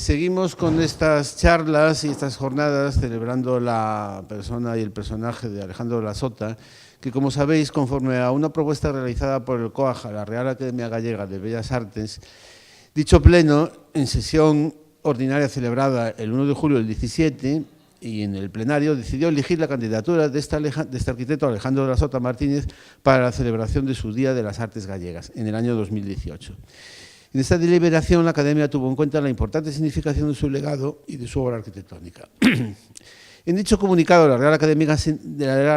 Seguimos con estas charlas y estas jornadas celebrando la persona y el personaje de Alejandro de la Sota, que, como sabéis, conforme a una propuesta realizada por el COAG, la Real Academia Gallega de Bellas Artes, dicho pleno, en sesión ordinaria celebrada el 1 de julio del 17, y en el plenario decidió elegir la candidatura de este arquitecto Alejandro de la Sota Martínez para la celebración de su Día de las Artes Gallegas en el año 2018. En esta deliberación, la Academia tuvo en cuenta la importante significación de su legado y de su obra arquitectónica. En dicho comunicado de la Real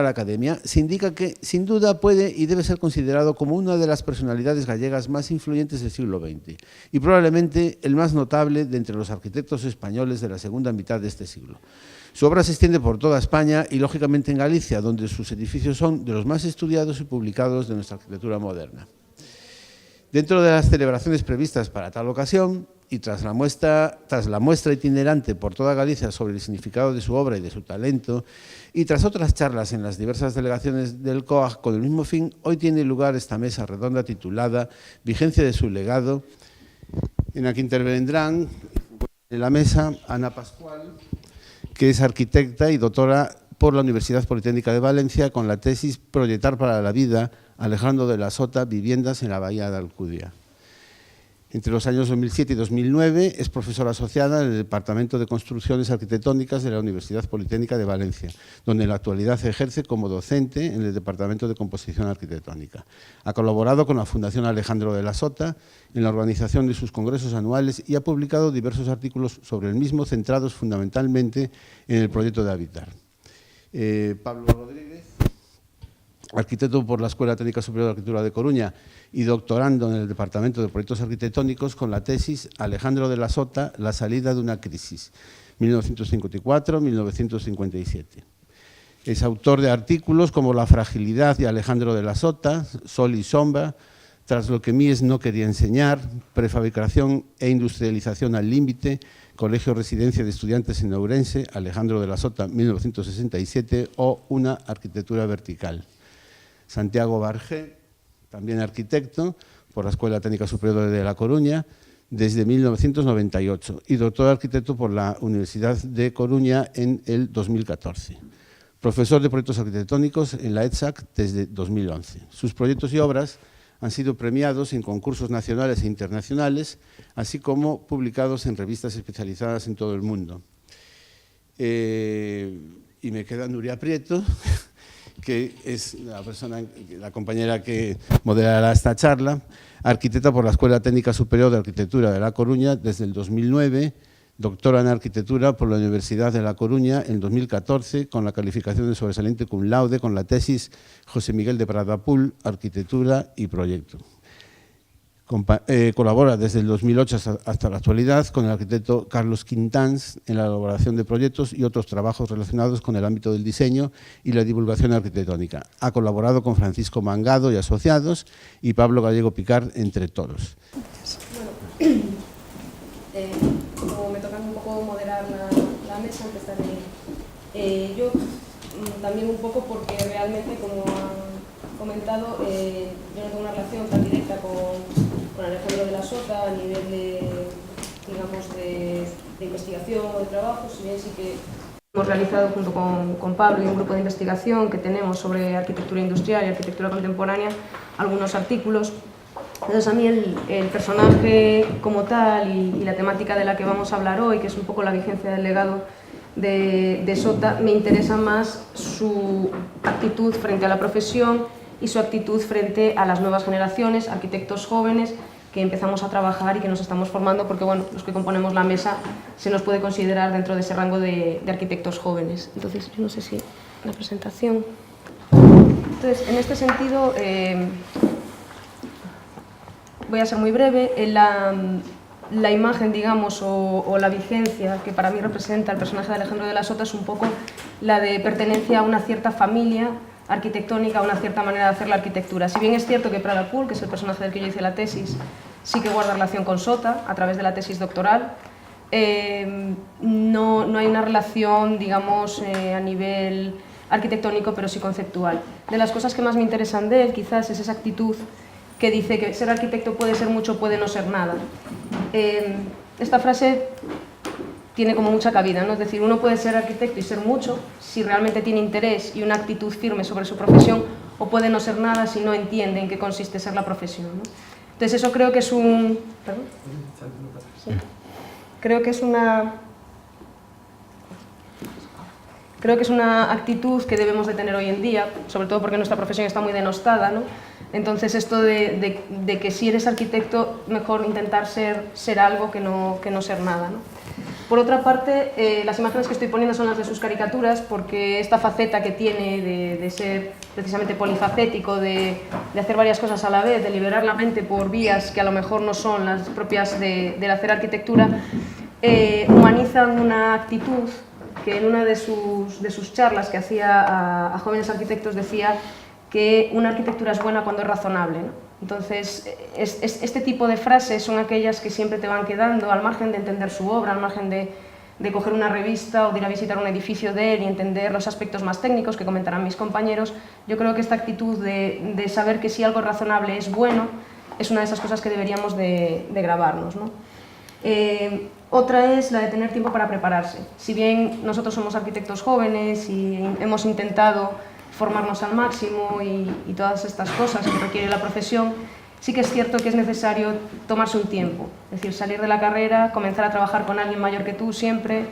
Academia se indica que, sin duda, puede y debe ser considerado como una de las personalidades gallegas más influyentes del siglo XX y probablemente el más notable de entre los arquitectos españoles de la segunda mitad de este siglo. Su obra se extiende por toda España y, lógicamente, en Galicia, donde sus edificios son de los más estudiados y publicados de nuestra arquitectura moderna. Dentro de las celebraciones previstas para tal ocasión, y tras la muestra itinerante por toda Galicia sobre el significado de su obra y de su talento, y tras otras charlas en las diversas delegaciones del COAG con el mismo fin, hoy tiene lugar esta mesa redonda titulada Vigencia de su legado, en la que intervendrán en la mesa Ana Pascual, que es arquitecta y doctora por la Universidad Politécnica de Valencia con la tesis Proyectar para la vida, Alejandro de la Sota, viviendas en la Bahía de Alcudia. Entre los años 2007 y 2009 es profesora asociada en el Departamento de Construcciones Arquitectónicas de la Universidad Politécnica de Valencia, donde en la actualidad ejerce como docente en el Departamento de Composición Arquitectónica. Ha colaborado con la Fundación Alejandro de la Sota en la organización de sus congresos anuales y ha publicado diversos artículos sobre el mismo, centrados fundamentalmente en el proyecto de Habitar. Pablo Rodríguez, arquitecto por la Escuela Técnica Superior de Arquitectura de Coruña y doctorando en el Departamento de Proyectos Arquitectónicos con la tesis Alejandro de la Sota, la salida de una crisis, 1954-1957. Es autor de artículos como La fragilidad de Alejandro de la Sota, Sol y sombra, Tras lo que Mies no quería enseñar, Prefabricación e industrialización al límite, Colegio Residencia de Estudiantes en Ourense, Alejandro de la Sota, 1967, o Una arquitectura vertical. Santiago Bargé, también arquitecto por la Escuela Técnica Superior de La Coruña desde 1998 y doctor arquitecto por la Universidad de Coruña en el 2014. Profesor de proyectos arquitectónicos en la ETSAC desde 2011. Sus proyectos y obras han sido premiados en concursos nacionales e internacionales, así como publicados en revistas especializadas en todo el mundo. Y me queda Nuria Prieto, que es la compañera que moderará esta charla, arquitecta por la Escuela Técnica Superior de Arquitectura de La Coruña desde el 2009, doctora en Arquitectura por la Universidad de La Coruña en 2014, con la calificación de sobresaliente cum laude con la tesis José Miguel de Pradapul, Arquitectura y Proyecto. Colabora desde el 2008 hasta la actualidad con el arquitecto Carlos Quintans en la elaboración de proyectos y otros trabajos relacionados con el ámbito del diseño y la divulgación arquitectónica. Ha colaborado con Francisco Mangado y Asociados y Pablo Gallego Picard, entre todos. Bueno, como me toca un poco moderar la mesa, empezaré yo también un poco porque realmente, como han comentado, yo no tengo una relación tan directa con Alejandro de la Sota a nivel de, digamos, de investigación o de trabajo, si bien sí que hemos realizado junto con Pablo y un grupo de investigación que tenemos sobre arquitectura industrial y arquitectura contemporánea algunos artículos. Entonces, a mí el personaje como tal y la temática de la que vamos a hablar hoy, que es un poco la vigencia del legado de Sota, me interesa más su actitud frente a la profesión y su actitud frente a las nuevas generaciones, arquitectos jóvenes que empezamos a trabajar y que nos estamos formando, porque bueno, los que componemos la mesa se nos puede considerar dentro de ese rango de arquitectos jóvenes. Entonces, yo no sé si la presentación... Entonces, en este sentido, voy a ser muy breve. La imagen, digamos, o la vigencia que para mí representa el personaje de Alejandro de la Sota es un poco la de pertenencia a una cierta familia arquitectónica, a una cierta manera de hacer la arquitectura. Si bien es cierto que Pradapul, que es el personaje del que yo hice la tesis, sí que guarda relación con Sota a través de la tesis doctoral, no hay una relación, digamos, a nivel arquitectónico, pero sí conceptual. De las cosas que más me interesan de él, quizás, es esa actitud que dice que ser arquitecto puede ser mucho, puede no ser nada. Esta frase tiene como mucha cabida, ¿no? Es decir, uno puede ser arquitecto y ser mucho si realmente tiene interés y una actitud firme sobre su profesión, o puede no ser nada si no entiende en qué consiste ser la profesión, ¿no? Entonces eso creo que es un... ¿Perdón? Sí. Creo que es una actitud que debemos de tener hoy en día, sobre todo porque nuestra profesión está muy denostada, ¿no? Entonces esto de que si eres arquitecto, mejor intentar ser algo que no ser nada, ¿no? Por otra parte, las imágenes que estoy poniendo son las de sus caricaturas, porque esta faceta que tiene de ser precisamente polifacético, de hacer varias cosas a la vez, de liberar la mente por vías que a lo mejor no son las propias del hacer arquitectura, humanizan una actitud que en una de sus charlas que hacía a jóvenes arquitectos decía que una arquitectura es buena cuando es razonable, ¿no? Entonces, este tipo de frases son aquellas que siempre te van quedando, al margen de entender su obra, al margen de coger una revista o de ir a visitar un edificio de él y entender los aspectos más técnicos que comentarán mis compañeros. Yo creo que esta actitud de saber que si algo razonable es bueno, es una de esas cosas que deberíamos de grabarnos, ¿no? Otra es la de tener tiempo para prepararse. Si bien nosotros somos arquitectos jóvenes y hemos intentado formarnos al máximo y todas estas cosas que requiere la profesión, sí que es cierto que es necesario tomarse un tiempo, es decir, salir de la carrera, comenzar a trabajar con alguien mayor que tú siempre,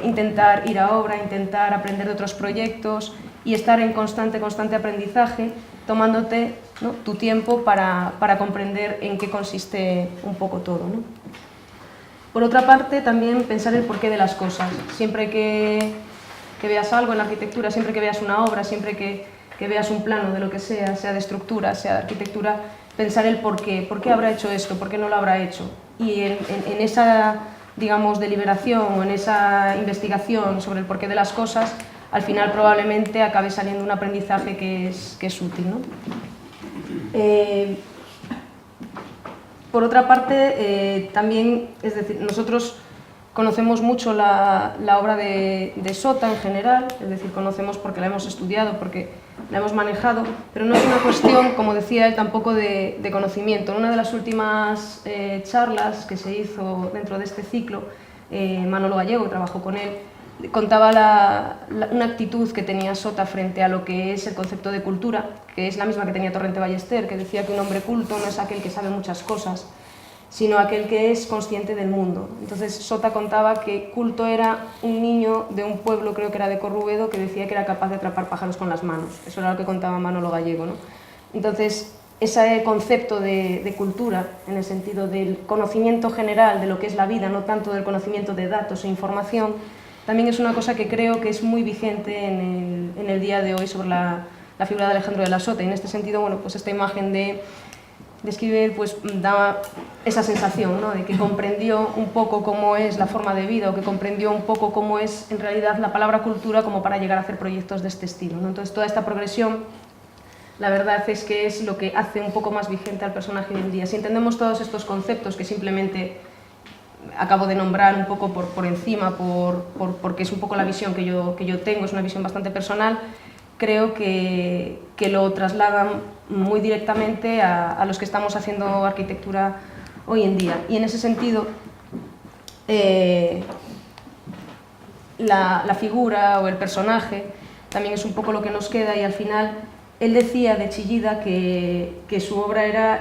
intentar ir a obra, intentar aprender de otros proyectos y estar en constante aprendizaje, tomándote, ¿no?, tu tiempo para comprender en qué consiste un poco todo, ¿no? Por otra parte, también pensar el porqué de las cosas. Siempre que veas algo en la arquitectura, siempre que veas una obra, siempre que veas un plano de lo que sea de estructura, sea de arquitectura, pensar el por qué habrá hecho esto, por qué no lo habrá hecho. Y en esa, digamos, deliberación o en esa investigación sobre el porqué de las cosas, al final probablemente acabe saliendo un aprendizaje que es útil, ¿no? Por otra parte, también, es decir, nosotros conocemos mucho la obra de Sota en general, es decir, conocemos porque la hemos estudiado, porque la hemos manejado, pero no es una cuestión, como decía él, tampoco de conocimiento. En una de las últimas charlas que se hizo dentro de este ciclo, Manolo Gallego, que trabajó con él, contaba una actitud que tenía Sota frente a lo que es el concepto de cultura, que es la misma que tenía Torrente Ballester, que decía que un hombre culto no es aquel que sabe muchas cosas, sino aquel que es consciente del mundo. Entonces Sota contaba que culto era un niño de un pueblo, creo que era de Corrubedo, que decía que era capaz de atrapar pájaros con las manos. Eso era lo que contaba Manolo Gallego, ¿no? Entonces, ese concepto de cultura, en el sentido del conocimiento general de lo que es la vida, no tanto del conocimiento de datos e información, también es una cosa que creo que es muy vigente en el día de hoy sobre la figura de Alejandro de la Sota. Y en este sentido, bueno, pues esta imagen de escribir pues da esa sensación, ¿no?, de que comprendió un poco cómo es la forma de vida o que comprendió un poco cómo es en realidad la palabra cultura como para llegar a hacer proyectos de este estilo, ¿no? Entonces toda esta progresión, la verdad es que es lo que hace un poco más vigente al personaje hoy en día. Si entendemos todos estos conceptos que simplemente acabo de nombrar un poco por encima, porque es un poco la visión que yo tengo, es una visión bastante personal, creo que lo trasladan muy directamente a los que estamos haciendo arquitectura hoy en día. Y en ese sentido, la figura o el personaje también es un poco lo que nos queda, y al final él decía de Chillida que su obra era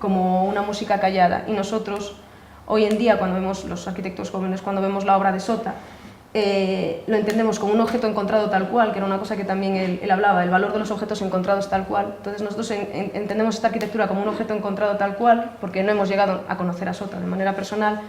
como una música callada, y nosotros hoy en día, cuando vemos los arquitectos jóvenes, cuando vemos la obra de Sota, lo entendemos como un objeto encontrado tal cual, que era una cosa que también él hablaba, el valor de los objetos encontrados tal cual. Entonces nosotros entendemos esta arquitectura como un objeto encontrado tal cual, porque no hemos llegado a conocer a Sota de manera personal,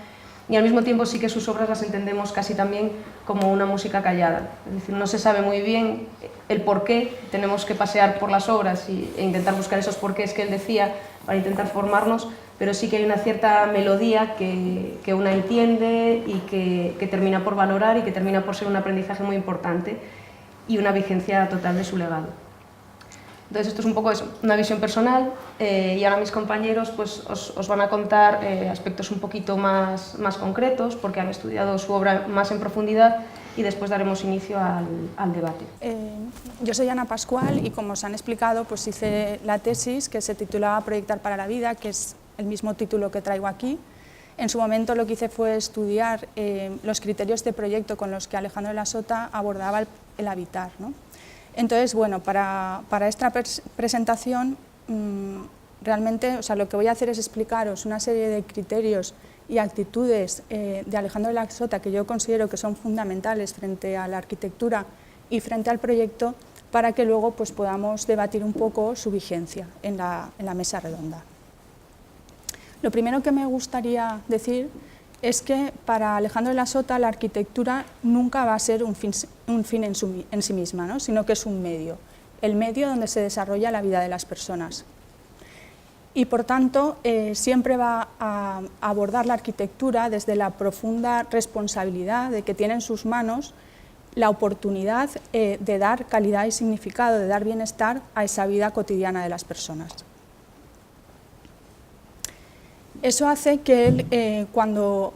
y al mismo tiempo sí que sus obras las entendemos casi también como una música callada. Es decir, no se sabe muy bien el por qué, tenemos que pasear por las obras e intentar buscar esos porqués que él decía para intentar formarnos, pero sí que hay una cierta melodía que una entiende y que termina por valorar y que termina por ser un aprendizaje muy importante y una vigencia total de su legado. Entonces esto es un poco eso, una visión personal, y ahora mis compañeros pues, os van a contar aspectos un poquito más concretos, porque han estudiado su obra más en profundidad, y después daremos inicio al debate. Yo soy Ana Pascual y, como os han explicado, pues hice la tesis que se titulaba Proyectar para la vida, que es el mismo título que traigo aquí, En su momento lo que hice fue estudiar los criterios de proyecto con los que Alejandro de la Sota abordaba el habitar, ¿no? Entonces, bueno, para esta presentación, realmente, o sea, lo que voy a hacer es explicaros una serie de criterios y actitudes de Alejandro de la Sota que yo considero que son fundamentales frente a la arquitectura y frente al proyecto, para que luego pues, podamos debatir un poco su vigencia en la mesa redonda. Lo primero que me gustaría decir es que para Alejandro de la Sota la arquitectura nunca va a ser un fin en sí misma, ¿no? Sino que es un medio, el medio donde se desarrolla la vida de las personas. Y por tanto siempre va a abordar la arquitectura desde la profunda responsabilidad de que tiene en sus manos la oportunidad de dar calidad y significado, de dar bienestar a esa vida cotidiana de las personas. Eso hace que él, cuando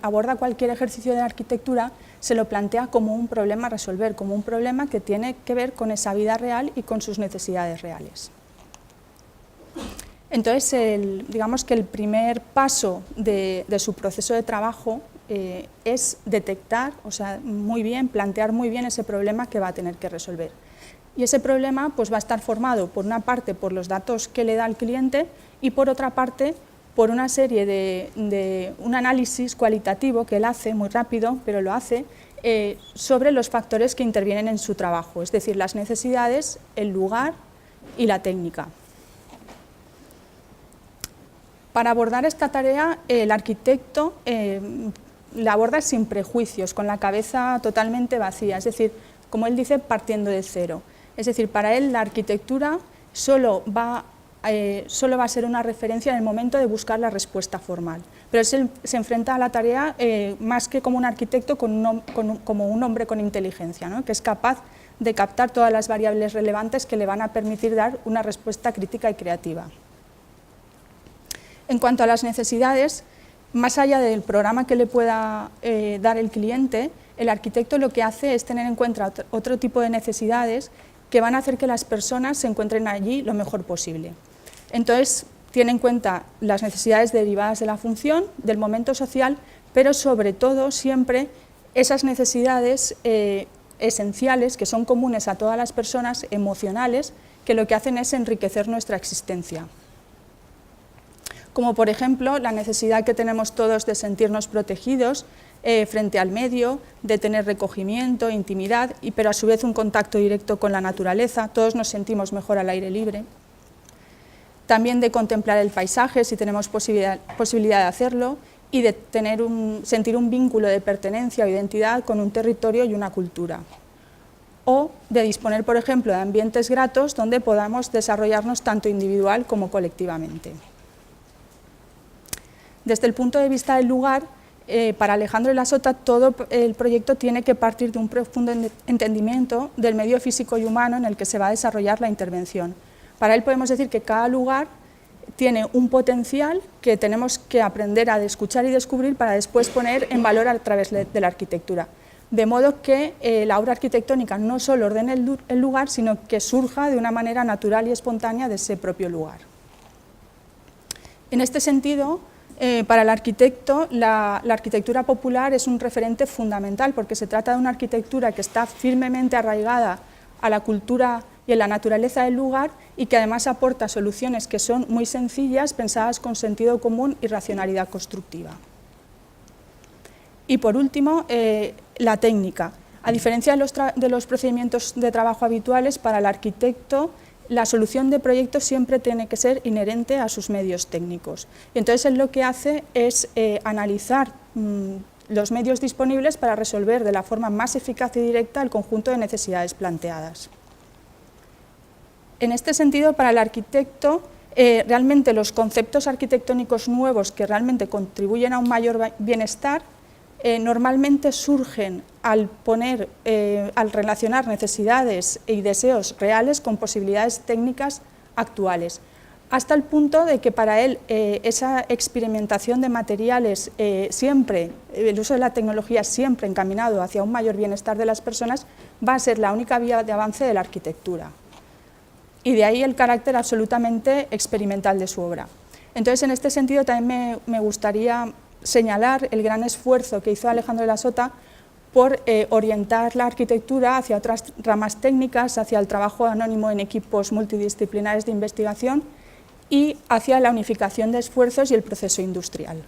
aborda cualquier ejercicio de arquitectura, se lo plantea como un problema a resolver, como un problema que tiene que ver con esa vida real y con sus necesidades reales. Entonces, digamos que el primer paso de su proceso de trabajo es detectar, o sea, muy bien, plantear muy bien ese problema que va a tener que resolver. Y ese problema pues, va a estar formado, por una parte, por los datos que le da al cliente y, por otra parte, por una serie de un análisis cualitativo que él hace, muy rápido, pero lo hace, sobre los factores que intervienen en su trabajo, es decir, las necesidades, el lugar y la técnica. Para abordar esta tarea, el arquitecto la aborda sin prejuicios, con la cabeza totalmente vacía, es decir, como él dice, partiendo de cero. Es decir, para él la arquitectura solo va a ser una referencia en el momento de buscar la respuesta formal. Pero él se enfrenta a la tarea más que como un arquitecto, como un hombre con inteligencia, ¿no? Que es capaz de captar todas las variables relevantes que le van a permitir dar una respuesta crítica y creativa. En cuanto a las necesidades, más allá del programa que le pueda dar el cliente, el arquitecto lo que hace es tener en cuenta otro tipo de necesidades que van a hacer que las personas se encuentren allí lo mejor posible. Entonces, tiene en cuenta las necesidades derivadas de la función, del momento social, pero sobre todo siempre esas necesidades esenciales que son comunes a todas las personas, emocionales, que lo que hacen es enriquecer nuestra existencia. Como por ejemplo la necesidad que tenemos todos de sentirnos protegidos frente al medio, de tener recogimiento, intimidad, pero a su vez un contacto directo con la naturaleza, todos nos sentimos mejor al aire libre. También de contemplar el paisaje, si tenemos posibilidad de hacerlo, y de sentir un vínculo de pertenencia o identidad con un territorio y una cultura. O de disponer, por ejemplo, de ambientes gratos donde podamos desarrollarnos tanto individual como colectivamente. Desde el punto de vista del lugar, para Alejandro de la Sota todo el proyecto tiene que partir de un profundo entendimiento del medio físico y humano en el que se va a desarrollar la intervención. Para él podemos decir que cada lugar tiene un potencial que tenemos que aprender a escuchar y descubrir para después poner en valor a través de la arquitectura. De modo que la obra arquitectónica no solo ordene el lugar, sino que surja de una manera natural y espontánea de ese propio lugar. En este sentido, para el arquitecto, la arquitectura popular es un referente fundamental porque se trata de una arquitectura que está firmemente arraigada a la cultura y en la naturaleza del lugar y que además aporta soluciones que son muy sencillas, pensadas con sentido común y racionalidad constructiva. Y por último, la técnica. A diferencia de los procedimientos de trabajo habituales, para el arquitecto la solución de proyectos siempre tiene que ser inherente a sus medios técnicos. Entonces él lo que hace es analizar los medios disponibles para resolver de la forma más eficaz y directa el conjunto de necesidades planteadas. En este sentido, para el arquitecto, realmente los conceptos arquitectónicos nuevos que realmente contribuyen a un mayor bienestar normalmente surgen al relacionar necesidades y deseos reales con posibilidades técnicas actuales, hasta el punto de que para él esa experimentación de materiales siempre, el uso de la tecnología siempre encaminado hacia un mayor bienestar de las personas, va a ser la única vía de avance de la arquitectura. Y de ahí el carácter absolutamente experimental de su obra. Entonces, en este sentido, también me gustaría señalar el gran esfuerzo que hizo Alejandro de la Sota por orientar la arquitectura hacia otras ramas técnicas, hacia el trabajo anónimo en equipos multidisciplinares de investigación y hacia la unificación de esfuerzos y el proceso industrial.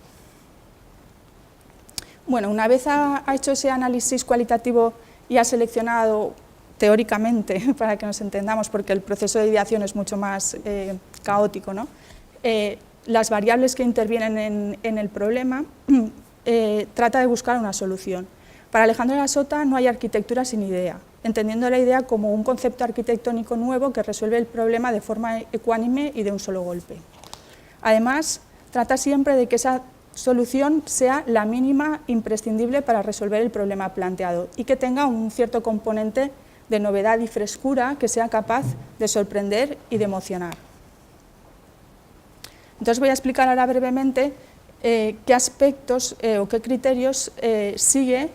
Bueno, una vez ha hecho ese análisis cualitativo y ha seleccionado teóricamente, para que nos entendamos, porque el proceso de ideación es mucho más caótico, ¿no? Las variables que intervienen en el problema, trata de buscar una solución. Para Alejandro de la Sota no hay arquitectura sin idea, entendiendo la idea como un concepto arquitectónico nuevo que resuelve el problema de forma ecuánime y de un solo golpe. Además, trata siempre de que esa solución sea la mínima imprescindible para resolver el problema planteado y que tenga un cierto componente de novedad y frescura que sea capaz de sorprender y de emocionar. Entonces voy a explicar ahora brevemente qué aspectos o qué criterios sigue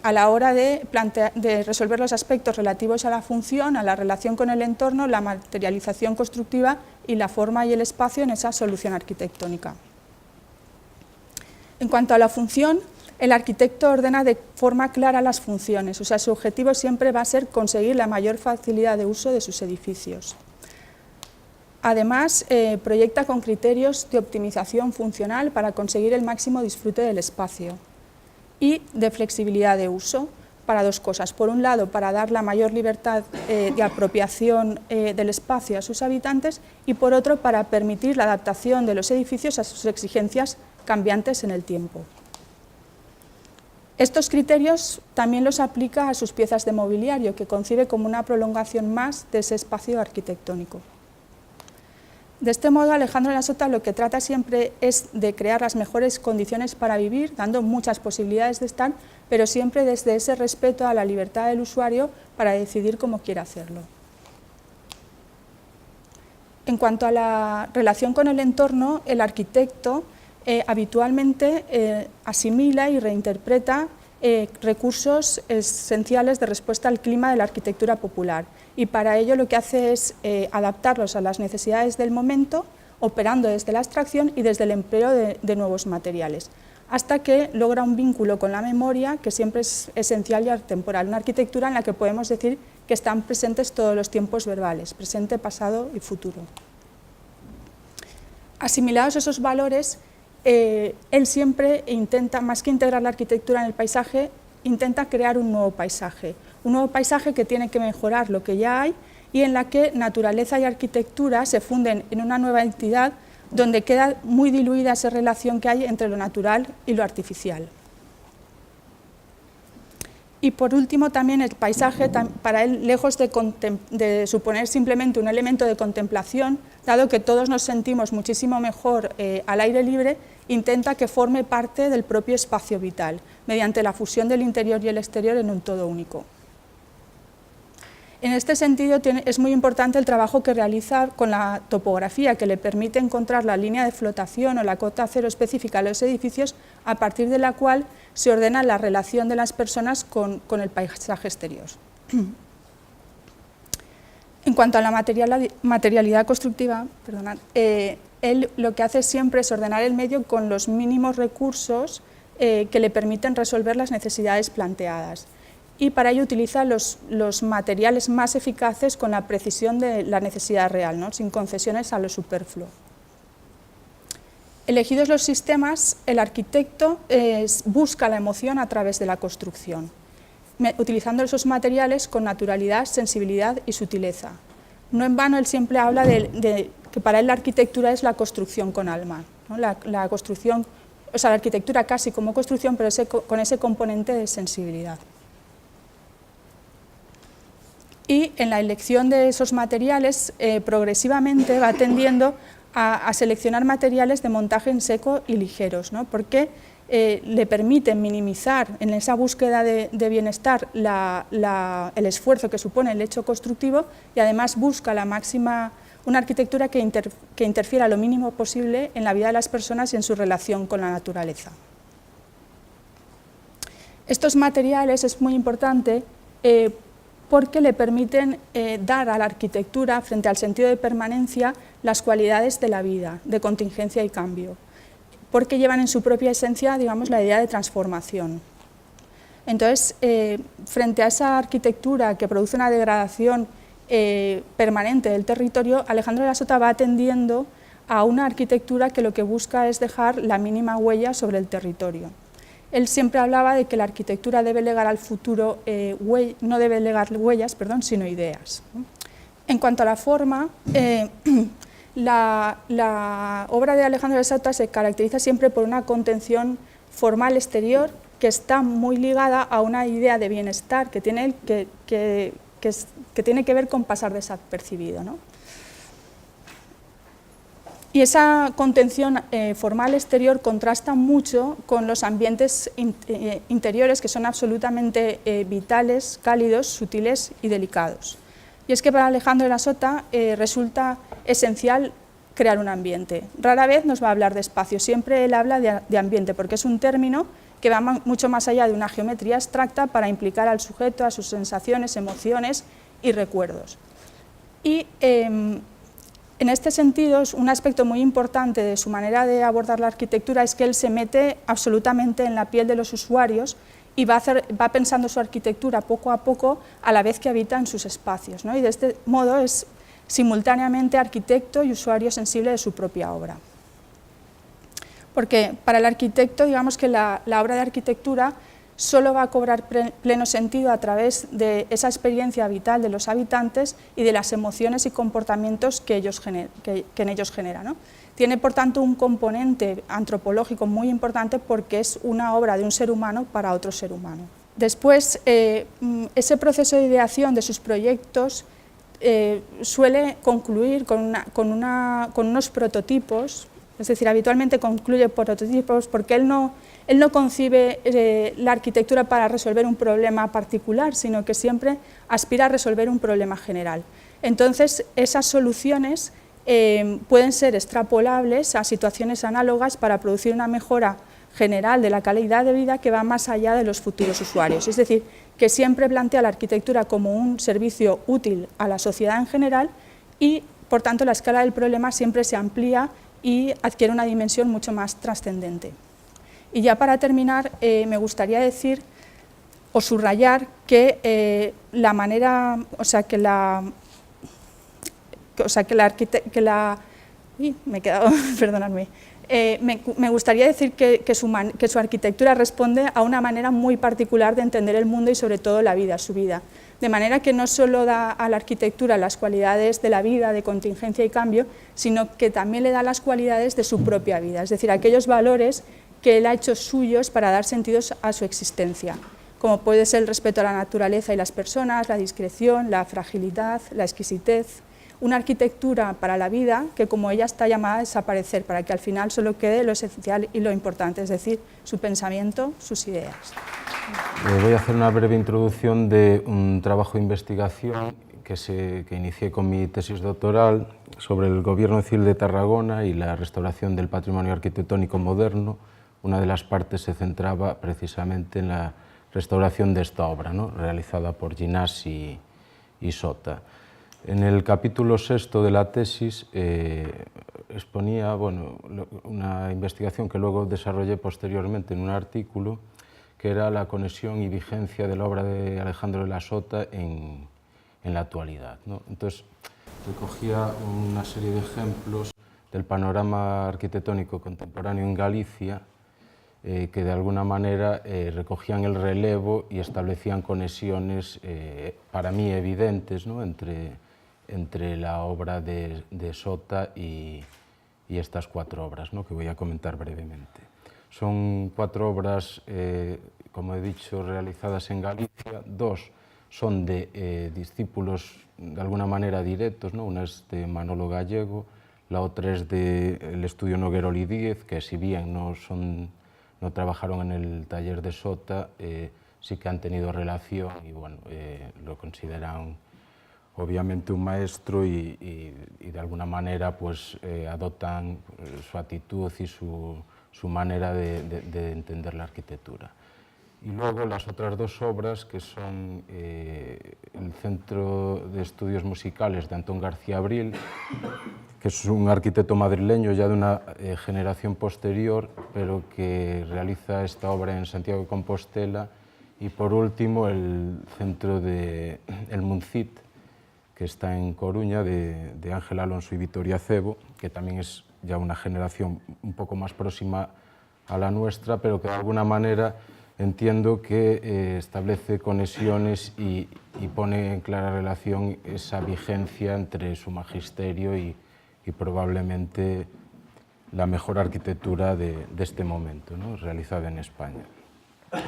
a la hora de resolver los aspectos relativos a la función, a la relación con el entorno, la materialización constructiva y la forma y el espacio en esa solución arquitectónica. En cuanto a la función, el arquitecto ordena de forma clara las funciones, o sea, su objetivo siempre va a ser conseguir la mayor facilidad de uso de sus edificios. Además, proyecta con criterios de optimización funcional para conseguir el máximo disfrute del espacio y de flexibilidad de uso para dos cosas. Por un lado, para dar la mayor libertad de apropiación del espacio a sus habitantes y por otro, para permitir la adaptación de los edificios a sus exigencias cambiantes en el tiempo. Estos criterios también los aplica a sus piezas de mobiliario, que concibe como una prolongación más de ese espacio arquitectónico. De este modo, Alejandro de la Sota lo que trata siempre es de crear las mejores condiciones para vivir, dando muchas posibilidades de estar, pero siempre desde ese respeto a la libertad del usuario para decidir cómo quiere hacerlo. En cuanto a la relación con el entorno, el arquitecto habitualmente asimila y reinterpreta recursos esenciales de respuesta al clima de la arquitectura popular y para ello lo que hace es adaptarlos a las necesidades del momento, operando desde la abstracción y desde el empleo de nuevos materiales, hasta que logra un vínculo con la memoria que siempre es esencial y atemporal, una arquitectura en la que podemos decir que están presentes todos los tiempos verbales, presente, pasado y futuro. Asimilados esos valores, él siempre intenta, más que integrar la arquitectura en el paisaje, intenta crear un nuevo paisaje que tiene que mejorar lo que ya hay y en la que naturaleza y arquitectura se funden en una nueva entidad donde queda muy diluida esa relación que hay entre lo natural y lo artificial. Y por último también el paisaje, para él, lejos de suponer simplemente un elemento de contemplación, dado que todos nos sentimos muchísimo mejor al aire libre, intenta que forme parte del propio espacio vital, mediante la fusión del interior y el exterior en un todo único. En este sentido es muy importante el trabajo que realiza con la topografía, que le permite encontrar la línea de flotación o la cota cero específica de los edificios, a partir de la cual se ordena la relación de las personas con el paisaje exterior. En cuanto a la materialidad constructiva, él lo que hace siempre es ordenar el medio con los mínimos recursos que le permiten resolver las necesidades planteadas. Y para ello utiliza los materiales más eficaces con la precisión de la necesidad real, ¿no? Sin concesiones a lo superfluo. Elegidos los sistemas, el arquitecto busca la emoción a través de la construcción, utilizando esos materiales con naturalidad, sensibilidad y sutileza. No en vano él siempre habla de que para él la arquitectura es la construcción con alma, ¿no? La construcción, o sea, la arquitectura casi como construcción, pero con ese componente de sensibilidad. Y en la elección de esos materiales, progresivamente va tendiendo a seleccionar materiales de montaje en seco y ligeros, ¿no? Porque le permiten minimizar en esa búsqueda de bienestar el esfuerzo que supone el hecho constructivo y además busca una arquitectura que interfiera lo mínimo posible en la vida de las personas y en su relación con la naturaleza. Estos materiales es muy importante porque le permiten dar a la arquitectura, frente al sentido de permanencia, las cualidades de la vida, de contingencia y cambio, porque llevan en su propia esencia, digamos, la idea de transformación. Entonces, frente a esa arquitectura que produce una degradación permanente del territorio, Alejandro de la Sota va atendiendo a una arquitectura que lo que busca es dejar la mínima huella sobre el territorio. Él siempre hablaba de que la arquitectura debe legar al futuro, no debe legar huellas, sino ideas. En cuanto a la forma, la obra de Alejandro de la Sota se caracteriza siempre por una contención formal exterior que está muy ligada a una idea de bienestar que tiene que ver con pasar desapercibido, ¿no? Y esa contención formal exterior contrasta mucho con los ambientes interiores, que son absolutamente vitales, cálidos, sutiles y delicados. Y es que para Alejandro de la Sota resulta esencial crear un ambiente. Rara vez nos va a hablar de espacio, siempre él habla de ambiente, porque es un término que va mucho más allá de una geometría abstracta para implicar al sujeto, a sus sensaciones, emociones y recuerdos. Y en este sentido, un aspecto muy importante de su manera de abordar la arquitectura es que él se mete absolutamente en la piel de los usuarios y va pensando su arquitectura poco a poco a la vez que habita en sus espacios, ¿no? Y de este modo es simultáneamente arquitecto y usuario sensible de su propia obra. Porque para el arquitecto, digamos que la obra de arquitectura solo va a cobrar pleno sentido a través de esa experiencia vital de los habitantes y de las emociones y comportamientos que en ellos genera, ¿no? Tiene, por tanto, un componente antropológico muy importante porque es una obra de un ser humano para otro ser humano. Después, ese proceso de ideación de sus proyectos suele concluir con unos prototipos, es decir, habitualmente concluye prototipos porque él no concibe la arquitectura para resolver un problema particular, sino que siempre aspira a resolver un problema general. Entonces, esas soluciones pueden ser extrapolables a situaciones análogas para producir una mejora general de la calidad de vida que va más allá de los futuros usuarios. Es decir, que siempre plantea la arquitectura como un servicio útil a la sociedad en general y, por tanto, la escala del problema siempre se amplía y adquiere una dimensión mucho más trascendente. Y ya para terminar, me gustaría decir o subrayar que la manera, perdonadme. Me gustaría decir que su arquitectura responde a una manera muy particular de entender el mundo y sobre todo la vida, su vida. De manera que no solo da a la arquitectura las cualidades de la vida, de contingencia y cambio, sino que también le da las cualidades de su propia vida, es decir, aquellos valores que él ha hecho suyos para dar sentidos a su existencia, como puede ser el respeto a la naturaleza y las personas, la discreción, la fragilidad, la exquisitez. Una arquitectura para la vida que, como ella, está llamada a desaparecer, para que al final solo quede lo esencial y lo importante, es decir, su pensamiento, sus ideas. Voy a hacer una breve introducción de un trabajo de investigación que inicié con mi tesis doctoral sobre el Gobierno Civil de Tarragona y la restauración del patrimonio arquitectónico moderno. Una de las partes se centraba precisamente en la restauración de esta obra, ¿no?, realizada por Ginás y Sota. En el capítulo 6 de la tesis exponía una investigación que luego desarrollé posteriormente en un artículo, que era la conexión y vigencia de la obra de Alejandro de la Sota en la actualidad, ¿no? Entonces, recogía una serie de ejemplos del panorama arquitectónico contemporáneo en Galicia, que de alguna manera recogían el relevo y establecían conexiones para mí evidentes, ¿no?, entre la obra de Sota y estas 4 obras, ¿no?, que voy a comentar brevemente. Son 4 obras, como he dicho, realizadas en Galicia. 2 son de discípulos de alguna manera directos, ¿no? Una es de Manolo Gallego, la otra es del estudio Noguerol y Díez, que si bien no trabajaron en el taller de Sota, sí que han tenido relación y lo consideran obviamente un maestro y de alguna manera pues adoptan su actitud y su manera de entender la arquitectura. Y luego las otras dos obras, que son el Centro de Estudios Musicales de Antón García Abril, que es un arquitecto madrileño ya de una generación posterior, pero que realiza esta obra en Santiago de Compostela. Y por último, el Centro de El Muncit, que está en Coruña, de Ángel Alonso y Vitoria Cebo, que también es ya una generación un poco más próxima a la nuestra, pero que de alguna manera entiendo que establece conexiones y pone en clara relación esa vigencia entre su magisterio y probablemente la mejor arquitectura de este momento, ¿no?, realizada en España.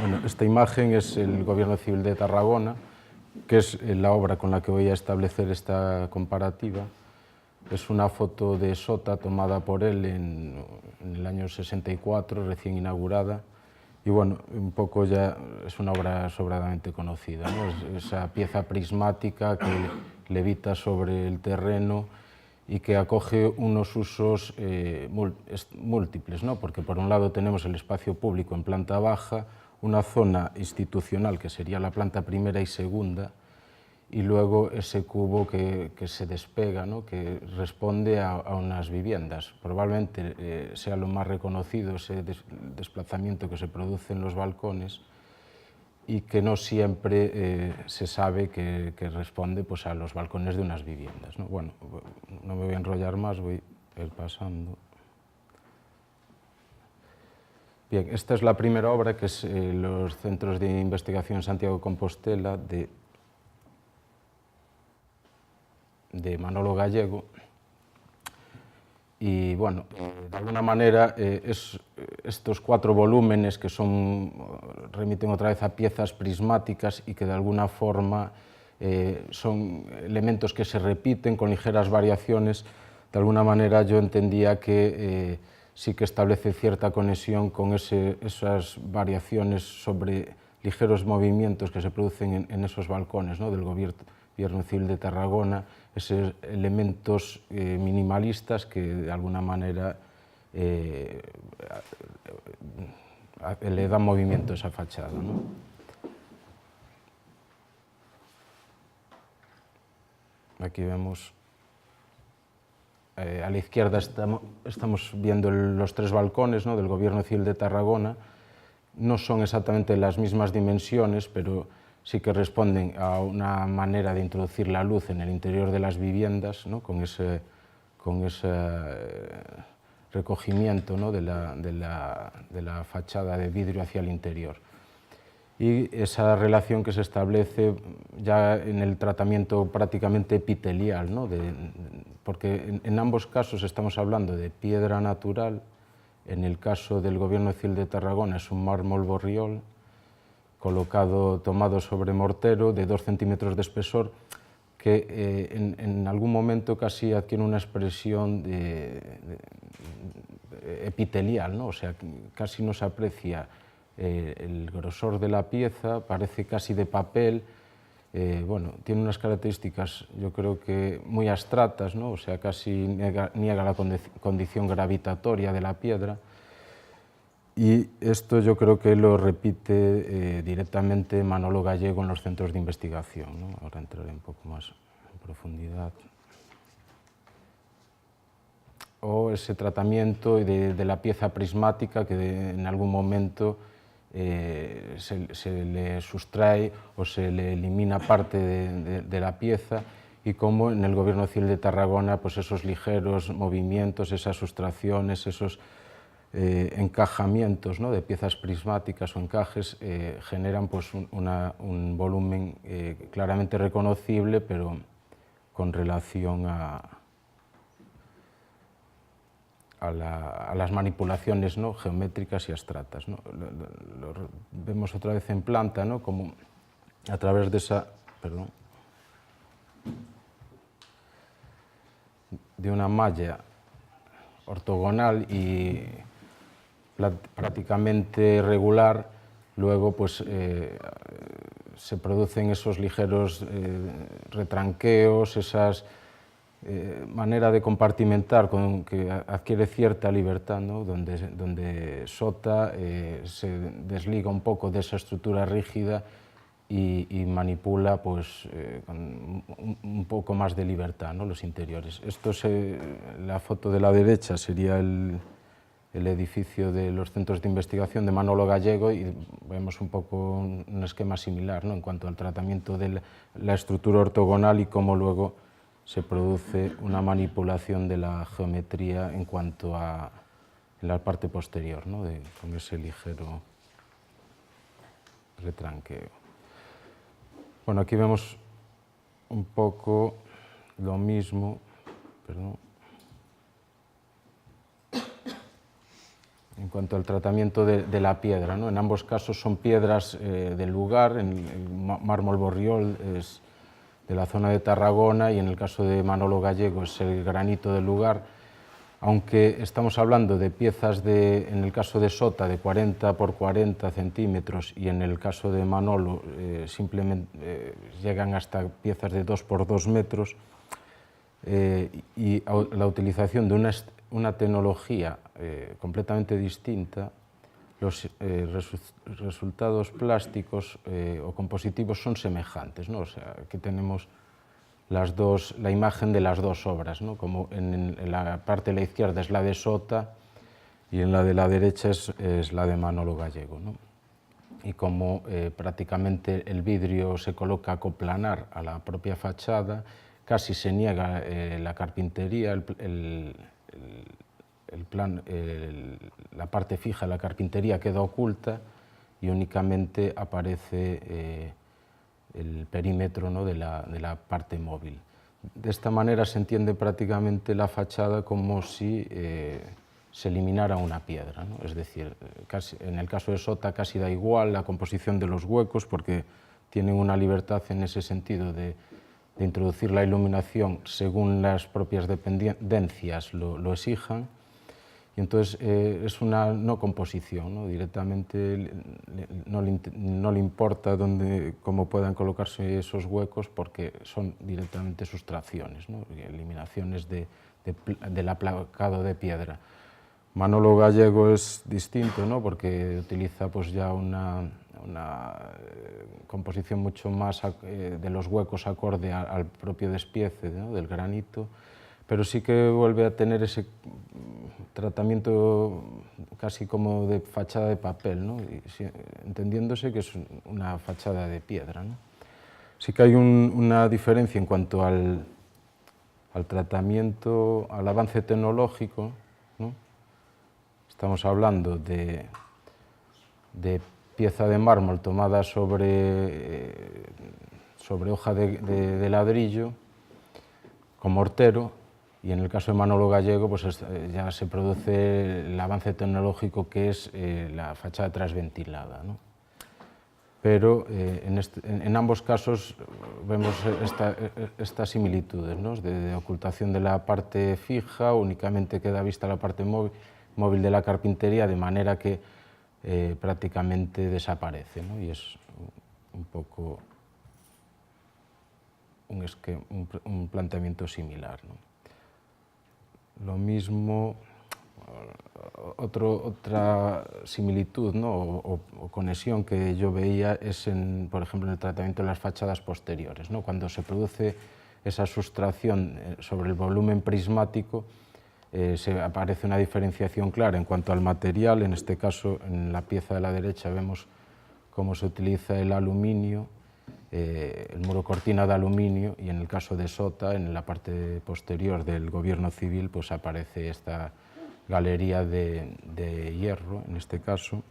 Bueno, esta imagen es el Gobierno Civil de Tarragona, que es la obra con la que voy a establecer esta comparativa. Es una foto de Sota tomada por él en el año 64, recién inaugurada. Y bueno, un poco ya es una obra sobradamente conocida, ¿no? Esa pieza prismática que levita sobre el terreno y que acoge unos usos múltiples, ¿no? Porque por un lado tenemos el espacio público en planta baja, una zona institucional que sería la planta primera y segunda, y luego ese cubo que se despega, ¿no?, que responde a unas viviendas. Probablemente sea lo más reconocido ese desplazamiento que se produce en los balcones y que no siempre se sabe que responde, pues, a los balcones de unas viviendas, ¿no? Bueno, no me voy a enrollar más, voy a ir pasando. Bien, esta es la primera obra, que es los Centros de Investigación Santiago de Compostela, de Manolo Gallego. Y bueno, de alguna manera estos 4 volúmenes que remiten otra vez a piezas prismáticas y que de alguna forma son elementos que se repiten con ligeras variaciones, de alguna manera yo entendía que sí que establece cierta conexión con esas variaciones sobre ligeros movimientos que se producen en esos balcones, ¿no?, del Gobierno Civil de Tarragona, esos elementos minimalistas que de alguna manera le dan movimiento a esa fachada, ¿no? Aquí vemos, a la izquierda estamos viendo los 3 balcones, ¿no?, del Gobierno Civil de Tarragona. No son exactamente las mismas dimensiones, pero sí que responden a una manera de introducir la luz en el interior de las viviendas, ¿no?, con ese recogimiento, ¿no?, de la fachada de vidrio hacia el interior. Y esa relación que se establece ya en el tratamiento prácticamente epitelial, ¿no?, porque en ambos casos estamos hablando de piedra natural. En el caso del Gobierno Civil de Tarragona es un mármol Borriol, tomado sobre mortero, de 2 centímetros de espesor, que en algún momento casi adquiere una expresión epitelial, ¿no? O sea, casi no se aprecia el grosor de la pieza, parece casi de papel. Bueno, tiene unas características, yo creo que muy abstractas, ¿no? O sea, casi niega la condición gravitatoria de la piedra. Y esto yo creo que lo repite directamente Manolo Gallego en los centros de investigación, ¿no? Ahora entraré un poco más en profundidad. O ese tratamiento de la pieza prismática que en algún momento se le sustrae o se le elimina parte de la pieza, y como en el Gobierno Civil de Tarragona, pues esos ligeros movimientos, esas sustracciones, esos encajamientos, ¿no?, de piezas prismáticas o encajes generan, pues, un volumen claramente reconocible, pero con relación a las manipulaciones, ¿no?, geométricas y abstractas, ¿no? Lo vemos otra vez en planta, ¿no?, como a través de de una malla ortogonal y prácticamente regular, luego, pues, se producen esos ligeros retranqueos, manera de compartimentar que adquiere cierta libertad, ¿no? donde Sota se desliga un poco de esa estructura rígida y manipula pues, con un poco más de libertad, ¿no? Los interiores. La foto de la derecha sería el edificio de los centros de investigación de Manolo Gallego y vemos un poco un esquema similar, ¿no? En cuanto al tratamiento de la estructura ortogonal y cómo luego se produce una manipulación de la geometría en cuanto a la parte posterior, ¿no? Con ese ligero retranqueo. Bueno, aquí vemos un poco lo mismo, perdón. En cuanto al tratamiento de la piedra, ¿no? En ambos casos son piedras del lugar, el mármol Borriol es de la zona de Tarragona y en el caso de Manolo Gallego es el granito del lugar, aunque estamos hablando de piezas, en el caso de Sota, de 40 por 40 centímetros y en el caso de Manolo simplemente llegan hasta piezas de 2 por 2 metros y la utilización de una tecnología completamente distinta, los resultados plásticos o compositivos son semejantes, ¿no? O sea, aquí tenemos la imagen de las dos obras, ¿no? Como en la parte de la izquierda es la de Sota y en la de la derecha es la de Manolo Gallego, ¿no? Y como prácticamente el vidrio se coloca a coplanar a la propia fachada, casi se niega la carpintería, la parte fija de la carpintería queda oculta y únicamente aparece el perímetro, ¿no? de la parte móvil. De esta manera se entiende prácticamente la fachada como si se eliminara una piedra, ¿no? Es decir, en el caso de Sota casi da igual la composición de los huecos porque tienen una libertad en ese sentido de introducir la iluminación según las propias dependencias lo exijan. Y entonces es una no composición, ¿no? Directamente no le importa cómo puedan colocarse esos huecos porque son directamente sustracciones, ¿no? Eliminaciones del aplacado de piedra. Manolo Gallego es distinto, ¿no? Porque utiliza pues, ya una composición mucho más de los huecos acorde al propio despiece, ¿no? Del granito, pero sí que vuelve a tener ese tratamiento casi como de fachada de papel, ¿no? Entendiéndose que es una fachada de piedra, ¿no? Sí que hay una diferencia en cuanto al tratamiento, al avance tecnológico, ¿no? Estamos hablando de pieza de mármol tomada sobre hoja de ladrillo con mortero, y en el caso de Manolo Gallego pues ya se produce el avance tecnológico que es la fachada transventilada, ¿no? Pero en ambos casos vemos estas similitudes, ¿no? De ocultación de la parte fija, únicamente queda vista la parte móvil de la carpintería, de manera que prácticamente desaparece, ¿no? Y es un poco un planteamiento similar, ¿no? Lo mismo, otra similitud, ¿no? o conexión que yo veía es, por ejemplo, en el tratamiento de las fachadas posteriores, ¿no? Cuando se produce esa sustracción sobre el volumen prismático, aparece una diferenciación clara en cuanto al material. En este caso, en la pieza de la derecha vemos cómo se utiliza el aluminio, el muro cortina de aluminio, y en el caso de Sota, en la parte posterior del gobierno civil, pues aparece esta galería de hierro, en este caso,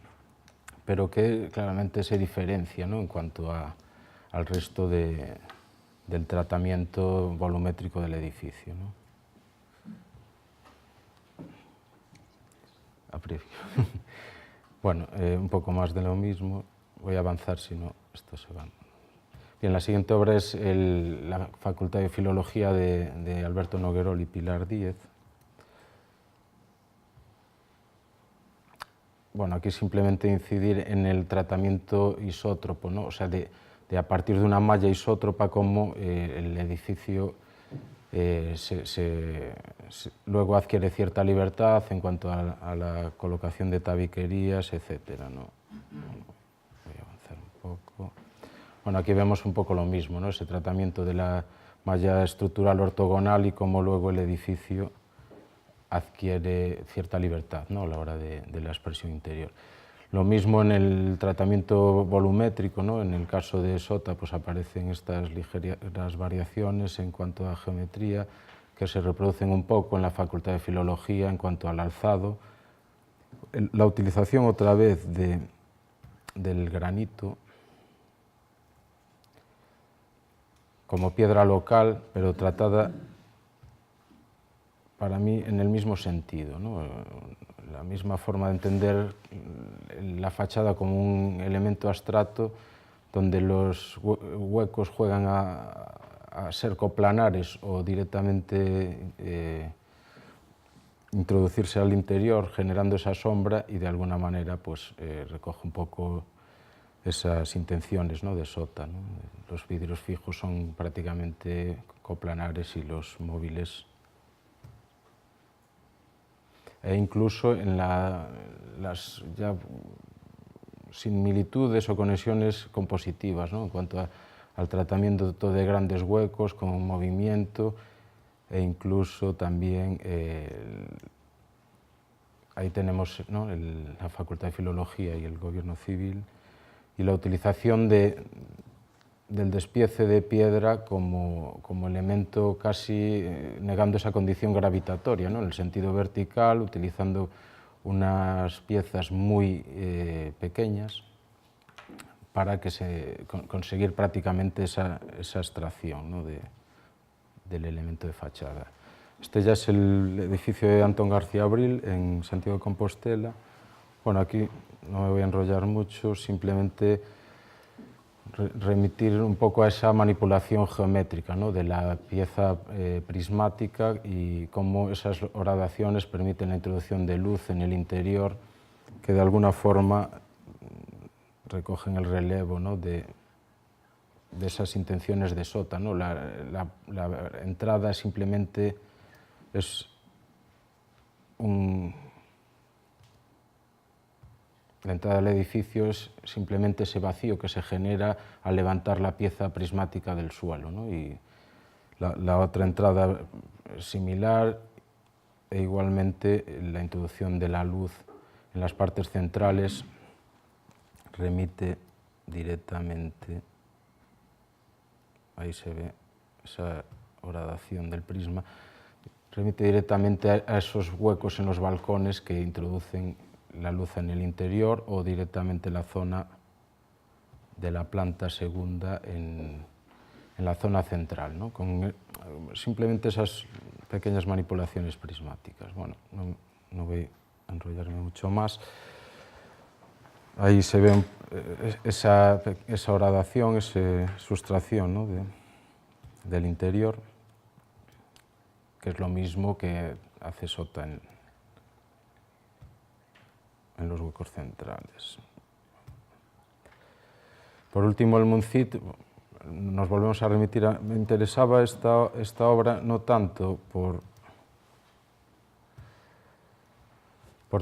pero que claramente se diferencia, ¿no? En cuanto al resto del tratamiento volumétrico del edificio, ¿no? Bueno, un poco más de lo mismo. Voy a avanzar, si no, esto se va. Bien, la siguiente obra es la Facultad de Filología de Alberto Noguerol y Pilar Díez. Bueno, aquí simplemente incidir en el tratamiento isótropo, ¿no? O sea, de a partir de una malla isótropa, cómo el edificio luego adquiere cierta libertad en cuanto a la colocación de tabiquerías, etc. ¿no? Voy a avanzar un poco. Bueno, aquí vemos un poco lo mismo, ¿no? Ese tratamiento de la malla estructural ortogonal y cómo luego el edificio adquiere cierta libertad, ¿no? A la hora de la expresión interior. Lo mismo en el tratamiento volumétrico, ¿no? En el caso de Sota pues aparecen estas ligeras variaciones en cuanto a geometría que se reproducen un poco en la Facultad de Filología en cuanto al alzado. La utilización otra vez del granito como piedra local, pero tratada para mí en el mismo sentido, ¿no? La misma forma de entender la fachada como un elemento abstracto donde los huecos juegan a ser coplanares o directamente introducirse al interior generando esa sombra y de alguna manera pues, recoge un poco esas intenciones, ¿no? De Sota, ¿no? Los vidrios fijos son prácticamente coplanares y los móviles incluso en las ya similitudes o conexiones compositivas, ¿no? En cuanto al tratamiento de grandes huecos con movimiento e incluso también ahí tenemos, ¿no? La Facultad de Filología y el Gobierno Civil y la utilización del despiece de piedra como elemento casi negando esa condición gravitatoria, ¿no? En el sentido vertical, utilizando unas piezas muy pequeñas para conseguir prácticamente esa abstracción, ¿no? del elemento de fachada. Este ya es el edificio de Antón García Abril en Santiago de Compostela. Bueno, aquí no me voy a enrollar mucho, simplemente remitir un poco a esa manipulación geométrica, ¿no? De la pieza prismática y cómo esas horadaciones permiten la introducción de luz en el interior que de alguna forma recogen el relevo, ¿no? de esas intenciones de Sota, ¿no? La entrada simplemente es la entrada del edificio es simplemente ese vacío que se genera al levantar la pieza prismática del suelo, ¿no? Y la otra entrada similar e igualmente la introducción de la luz en las partes centrales remite directamente, ahí se ve esa horadación del prisma, remite directamente a esos huecos en los balcones que introducen la luz en el interior o directamente la zona de la planta segunda en la zona central, ¿no? Con simplemente esas pequeñas manipulaciones prismáticas. Bueno, no voy a enrollarme mucho más. Ahí se ve esa horadación, esa sustracción, ¿no? del interior, que es lo mismo que hace Sota en los huecos centrales. Por último, el Muncit, nos volvemos a remitir me interesaba esta obra no tanto por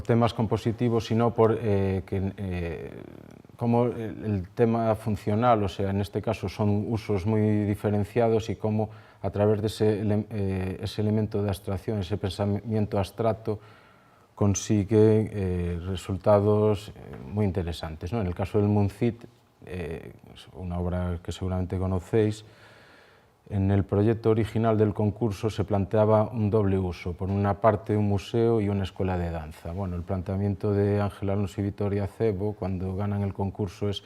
temas compositivos, sino por cómo el tema funcional, o sea, en este caso son usos muy diferenciados y cómo a través de ese elemento de abstracción, ese pensamiento abstracto, consigue resultados muy interesantes, ¿no? En el caso del Muncit, una obra que seguramente conocéis, en el proyecto original del concurso se planteaba un doble uso, por una parte un museo y una escuela de danza. Bueno, el planteamiento de Ángel Alonso y Vitoria Acebo, cuando ganan el concurso, es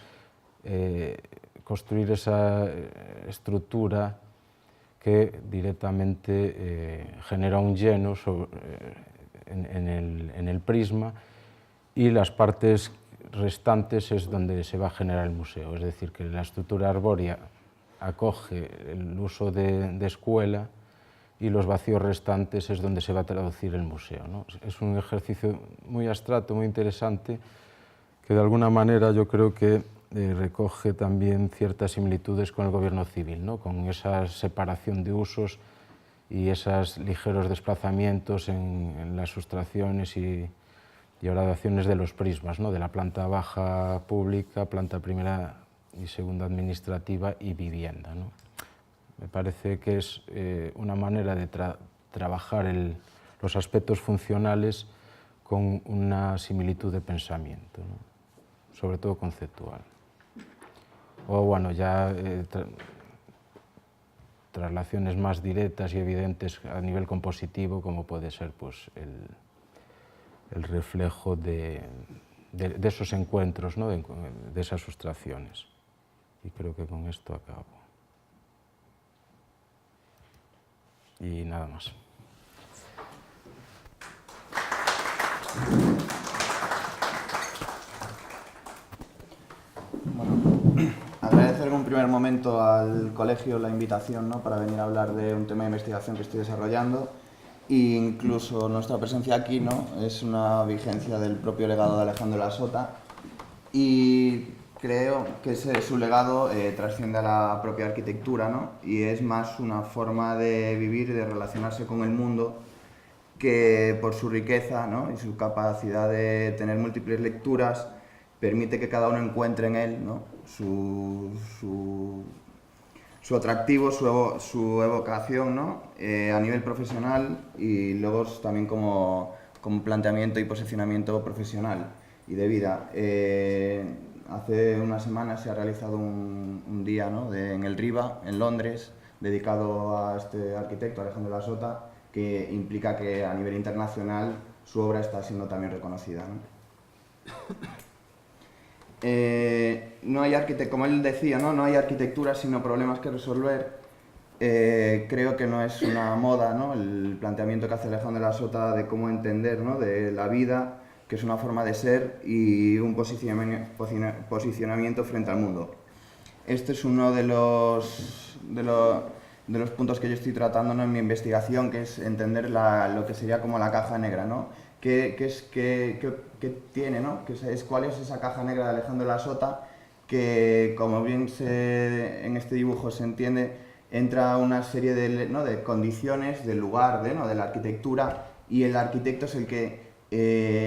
construir esa estructura que directamente genera un lleno en el prisma y las partes restantes es donde se va a generar el museo, es decir, que la estructura arbórea acoge el uso de escuela y los vacíos restantes es donde se va a traducir el museo, ¿no? Es un ejercicio muy abstracto, muy interesante, que de alguna manera yo creo que recoge también ciertas similitudes con el gobierno civil, ¿no? Con esa separación de usos y esos ligeros desplazamientos en las sustracciones y gradaciones de los prismas, ¿no? De la planta baja pública, planta primera y segunda administrativa y vivienda, ¿no? Me parece que es una manera de trabajar los aspectos funcionales con una similitud de pensamiento, ¿no? Sobre todo conceptual. O bueno, ya traslaciones más directas y evidentes a nivel compositivo, como puede ser pues, el reflejo de esos encuentros, ¿no? de esas sustracciones. Y creo que con esto acabo. Y nada más. Bueno, agradecer en un primer momento al colegio la invitación, ¿no? Para venir a hablar de un tema de investigación que estoy desarrollando. E incluso nuestra presencia aquí, ¿no? Es una vigencia del propio legado de Alejandro de la Sota, y creo que su legado trasciende a la propia arquitectura, ¿no? Y es más una forma de vivir y de relacionarse con el mundo que, por su riqueza, ¿no? Y su capacidad de tener múltiples lecturas, permite que cada uno encuentre en él, ¿no? su atractivo, su evocación, ¿no? A nivel profesional, y luego también como planteamiento y posicionamiento profesional y de vida. Hace unas semanas se ha realizado un día, ¿no? En el RIBA, en Londres, dedicado a este arquitecto, Alejandro de la Sota, que implica que a nivel internacional su obra está siendo también reconocida, ¿no? No hay como él decía, ¿no? No hay arquitectura sino problemas que resolver. Creo que no es una moda, ¿no? El planteamiento que hace Alejandro de la Sota de cómo entender, ¿no? De la vida, que es una forma de ser y un posicionamiento frente al mundo. Este es uno de los puntos que yo estoy tratando, ¿no? En mi investigación, que es entender lo que sería como la caja negra, ¿no? ¿Qué tiene, ¿no? ¿Cuál es esa caja negra de Alejandro de la Sota? Que, como bien en este dibujo se entiende, entra una serie de condiciones del lugar, de la arquitectura, y el arquitecto es el que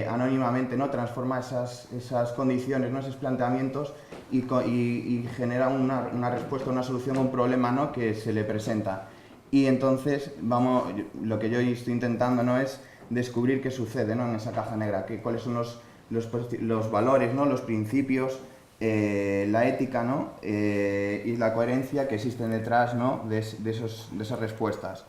anónimamente, ¿no? Transforma esas condiciones, ¿no? Esos planteamientos, y genera una respuesta, una solución a un problema, ¿no? Que se le presenta. Y entonces lo que yo estoy intentando, ¿no? Es descubrir qué sucede, ¿no? En esa caja negra, cuáles son los valores, ¿no? Los principios, la ética, ¿no? Y la coherencia que existen detrás, ¿no? de esas respuestas.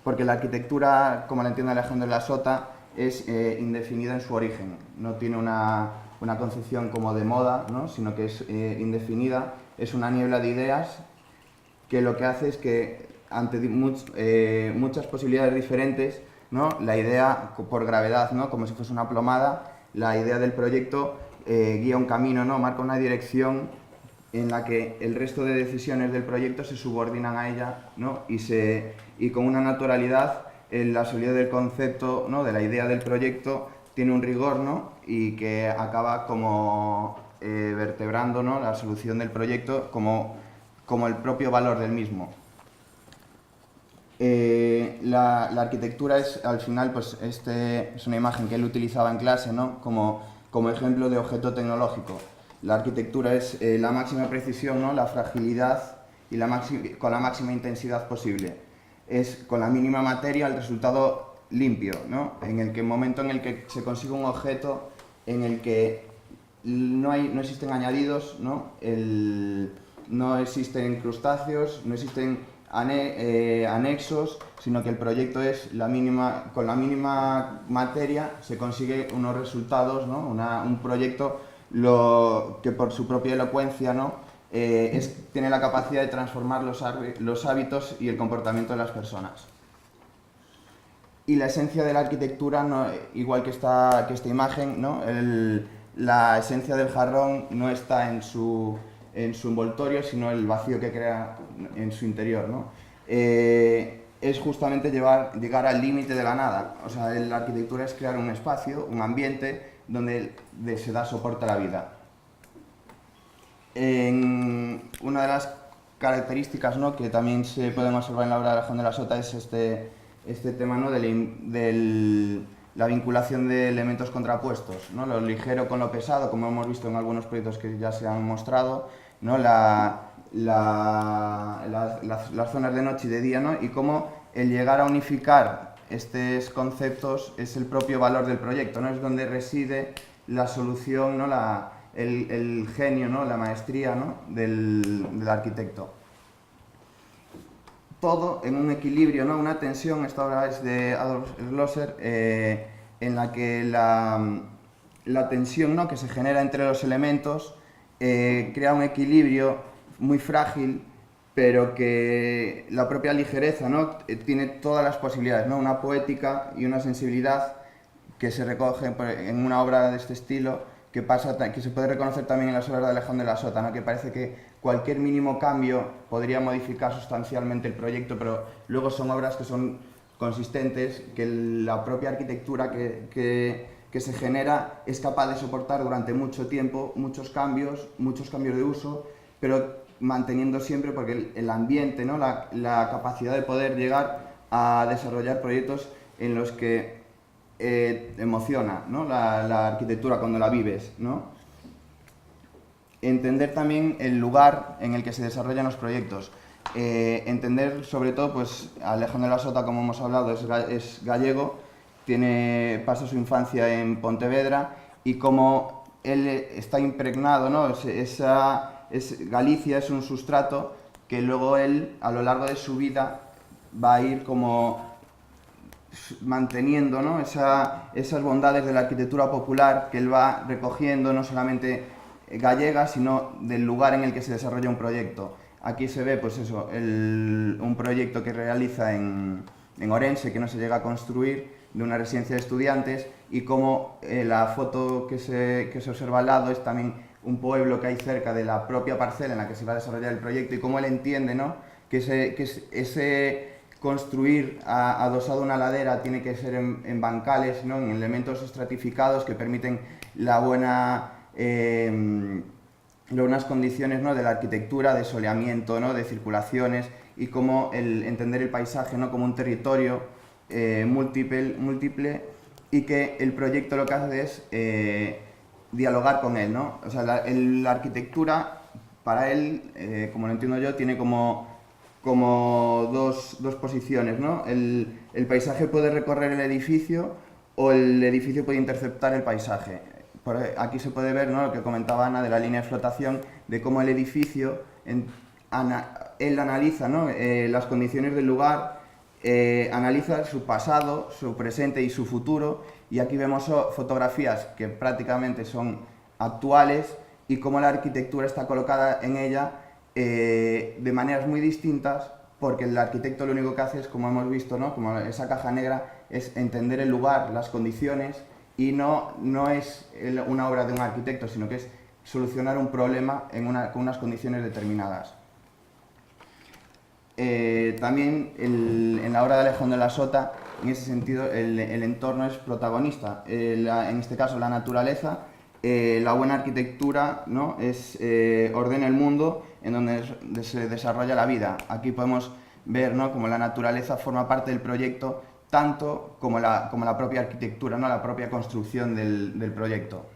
Porque la arquitectura, como la entiende Alejandro de la Sota, es indefinida en su origen, no tiene una concepción como de moda, ¿no? Sino que es indefinida, es una niebla de ideas que lo que hace es que ante muchas posibilidades diferentes, ¿no? La idea, por gravedad, ¿no? Como si fuese una plomada, la idea del proyecto guía un camino, ¿no? Marca una dirección en la que el resto de decisiones del proyecto se subordinan a ella, ¿no? Y con una naturalidad, la solidez del concepto, ¿no? De la idea del proyecto tiene un rigor, ¿no? Y que acaba como vertebrando, ¿no? La solución del proyecto como el propio valor del mismo. La arquitectura es, al final, pues es una imagen que él utilizaba en clase, ¿no? Como ejemplo de objeto tecnológico. La arquitectura es la máxima precisión, ¿no? La fragilidad y con la máxima intensidad posible. Es con la mínima materia el resultado limpio, ¿no? En el momento en el que se consigue un objeto en el que no existen añadidos, ¿no? No existen crustáceos, no existen anexos, sino que el proyecto es con la mínima materia se consigue unos resultados, ¿no? Un proyecto que por su propia elocuencia, ¿no? Tiene la capacidad de transformar los hábitos y el comportamiento de las personas. Y la esencia de la arquitectura, ¿no? Igual que esta imagen, ¿no? La esencia del jarrón no está en su envoltorio, sino el vacío que crea en su interior, ¿no? Es justamente llegar al límite de la nada. O sea, la arquitectura es crear un espacio, un ambiente donde se da soporte a la vida. Una de las características, ¿no?, que también se pueden observar en la obra de Alejandro de la Sota es este tema, ¿no?, de la vinculación de elementos contrapuestos, ¿no?, lo ligero con lo pesado, como hemos visto en algunos proyectos que ya se han mostrado, ¿no?, las zonas de noche y de día, ¿no?, y cómo el llegar a unificar estos conceptos es el propio valor del proyecto, ¿no?, es donde reside la solución, ¿no?, el genio, ¿no?, la maestría, ¿no?, del arquitecto. Todo en un equilibrio, ¿no?, una tensión. Esta obra es de Adolf Schlosser, en la que la tensión, ¿no?, que se genera entre los elementos crea un equilibrio muy frágil, pero que la propia ligereza, ¿no?, tiene todas las posibilidades, ¿no?, una poética y una sensibilidad que se recoge en una obra de este estilo, que se puede reconocer también en las obras de Alejandro de la Sota, ¿no?, que parece que cualquier mínimo cambio podría modificar sustancialmente el proyecto, pero luego son obras que son consistentes, que la propia arquitectura que se genera es capaz de soportar durante mucho tiempo muchos cambios de uso, pero manteniendo siempre, porque el ambiente, ¿no?, la capacidad de poder llegar a desarrollar proyectos en los que emociona, ¿no?, la arquitectura cuando la vives, ¿no? Entender también el lugar en el que se desarrollan los proyectos. Entender, sobre todo, pues Alejandro de la Sota, como hemos hablado, es gallego, pasa su infancia en Pontevedra, y como él está impregnado, ¿no?, Galicia es un sustrato que luego él, a lo largo de su vida, va a ir como manteniendo, ¿no?, esas bondades de la arquitectura popular que él va recogiendo, no solamente gallega, sino del lugar en el que se desarrolla un proyecto. Aquí se ve, pues eso, un proyecto que realiza en Orense, que no se llega a construir, de una residencia de estudiantes, y como la foto que se observa al lado es también un pueblo que hay cerca de la propia parcela en la que se va a desarrollar el proyecto, y cómo él entiende, ¿no?, que ese construir adosado a una ladera tiene que ser en bancales, ¿no?, en elementos estratificados que permiten las buenas condiciones, ¿no?, de la arquitectura, de soleamiento, ¿no?, de circulaciones, y cómo entender el paisaje, ¿no?, como un territorio múltiple, y que el proyecto lo que hace es dialogar con él, ¿no? O sea, la arquitectura, para él, como lo entiendo yo, tiene como dos posiciones, ¿no? El paisaje puede recorrer el edificio, o el edificio puede interceptar el paisaje. Aquí se puede ver, ¿no?, lo que comentaba Ana de la línea de flotación, de cómo el edificio, él analiza, ¿no?, las condiciones del lugar, analiza su pasado, su presente y su futuro, y aquí vemos fotografías que prácticamente son actuales, y cómo la arquitectura está colocada en ella de maneras muy distintas, porque el arquitecto lo único que hace es, como hemos visto, ¿no?, como esa caja negra, es entender el lugar, las condiciones, y no es una obra de un arquitecto, sino que es solucionar un problema con unas condiciones determinadas. También en la obra de Alejandro de la Sota, en ese sentido, el entorno es protagonista. En este caso, la naturaleza, la buena arquitectura, ¿no?, ordena el mundo en donde se desarrolla la vida. Aquí podemos ver, ¿no?, cómo la naturaleza forma parte del proyecto, tanto como la propia arquitectura, ¿no?, la propia construcción del proyecto.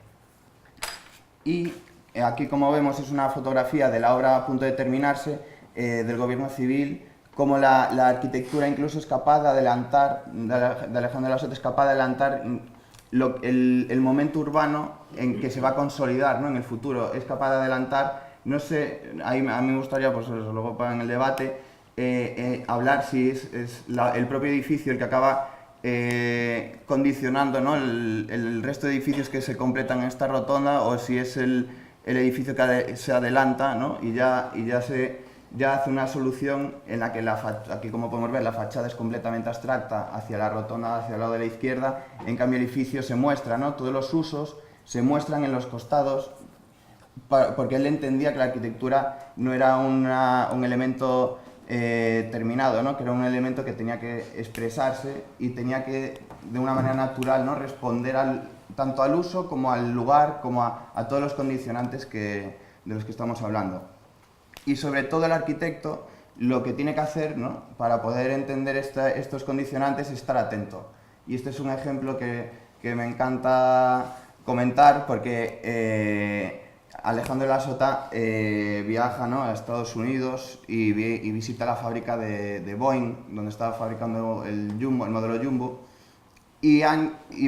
Y aquí, como vemos, es una fotografía de la obra a punto de terminarse, del Gobierno Civil, como la arquitectura incluso es capaz de adelantar, de Alejandro de la Sota es capaz de adelantar el momento urbano en que se va a consolidar, ¿no?, en el futuro. Es capaz de adelantar, no sé, a mí me gustaría, pues luego en el debate, hablar si es el propio edificio el que acaba condicionando, ¿no?, el resto de edificios que se completan en esta rotonda, o si es el edificio que se adelanta, ¿no?, y ya hace una solución en la que aquí, como podemos ver, la fachada es completamente abstracta hacia la rotonda, hacia el lado de la izquierda. En cambio, el edificio se muestra, ¿no?, todos los usos se muestran en los costados, porque él entendía que la arquitectura no era un elemento terminado, ¿no?, que era un elemento que tenía que expresarse y tenía que, de una manera natural, ¿no?, responder tanto al uso como al lugar, como a todos los condicionantes de los que estamos hablando. Y sobre todo el arquitecto lo que tiene que hacer, ¿no?, para poder entender estos condicionantes es estar atento. Y este es un ejemplo que me encanta comentar porque Alejandro de la Sota viaja, ¿no?, a Estados Unidos y visita la fábrica de Boeing, donde estaba fabricando el modelo Jumbo, y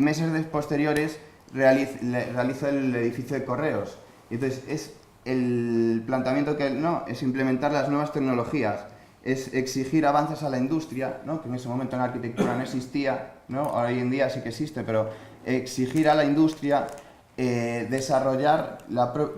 meses posteriores realiza el edificio de correos. Y entonces el planteamiento que no es implementar las nuevas tecnologías, es exigir avances a la industria, ¿no?, que en ese momento en la arquitectura no existía, ¿no?, hoy en día sí que existe, pero exigir a la industria desarrollar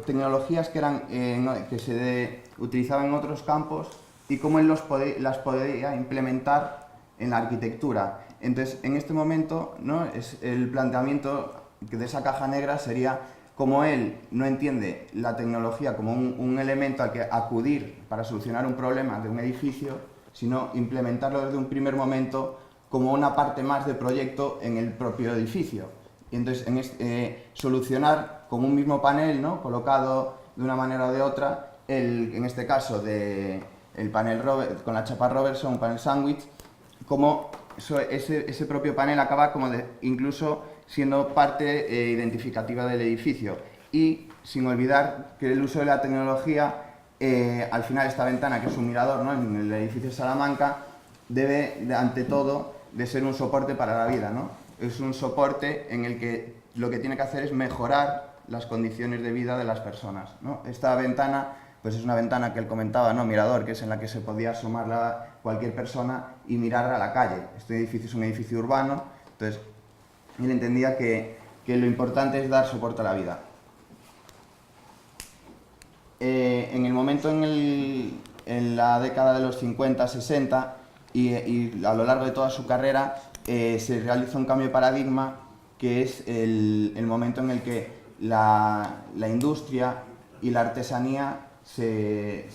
tecnologías que se utilizaban en otros campos y cómo él las podía implementar en la arquitectura. Entonces, en este momento, ¿no?, el planteamiento de esa caja negra sería como él no entiende la tecnología como un elemento al que acudir para solucionar un problema de un edificio, sino implementarlo desde un primer momento como una parte más de proyecto en el propio edificio. Y entonces solucionar con un mismo panel, ¿no?, colocado de una manera o de otra, en este caso el panel con la chapa Robertson, un panel sándwich, como ese propio panel acaba como incluso siendo parte identificativa del edificio. Y sin olvidar que el uso de la tecnología, al final esta ventana, que es un mirador, ¿no?, en el edificio de Salamanca, debe, ante todo, de ser un soporte para la vida, ¿no? Es un soporte en el que lo que tiene que hacer es mejorar las condiciones de vida de las personas, ¿no? Esta ventana pues es una ventana que él comentaba, ¿no?, mirador, que es en la que se podía asomar cualquier persona y mirar a la calle. Este edificio es un edificio urbano, entonces él entendía que lo importante es dar soporte a la vida. En el momento en la década de los 50, 60 y a lo largo de toda su carrera se realiza un cambio de paradigma, que es el momento en el que la industria y la artesanía se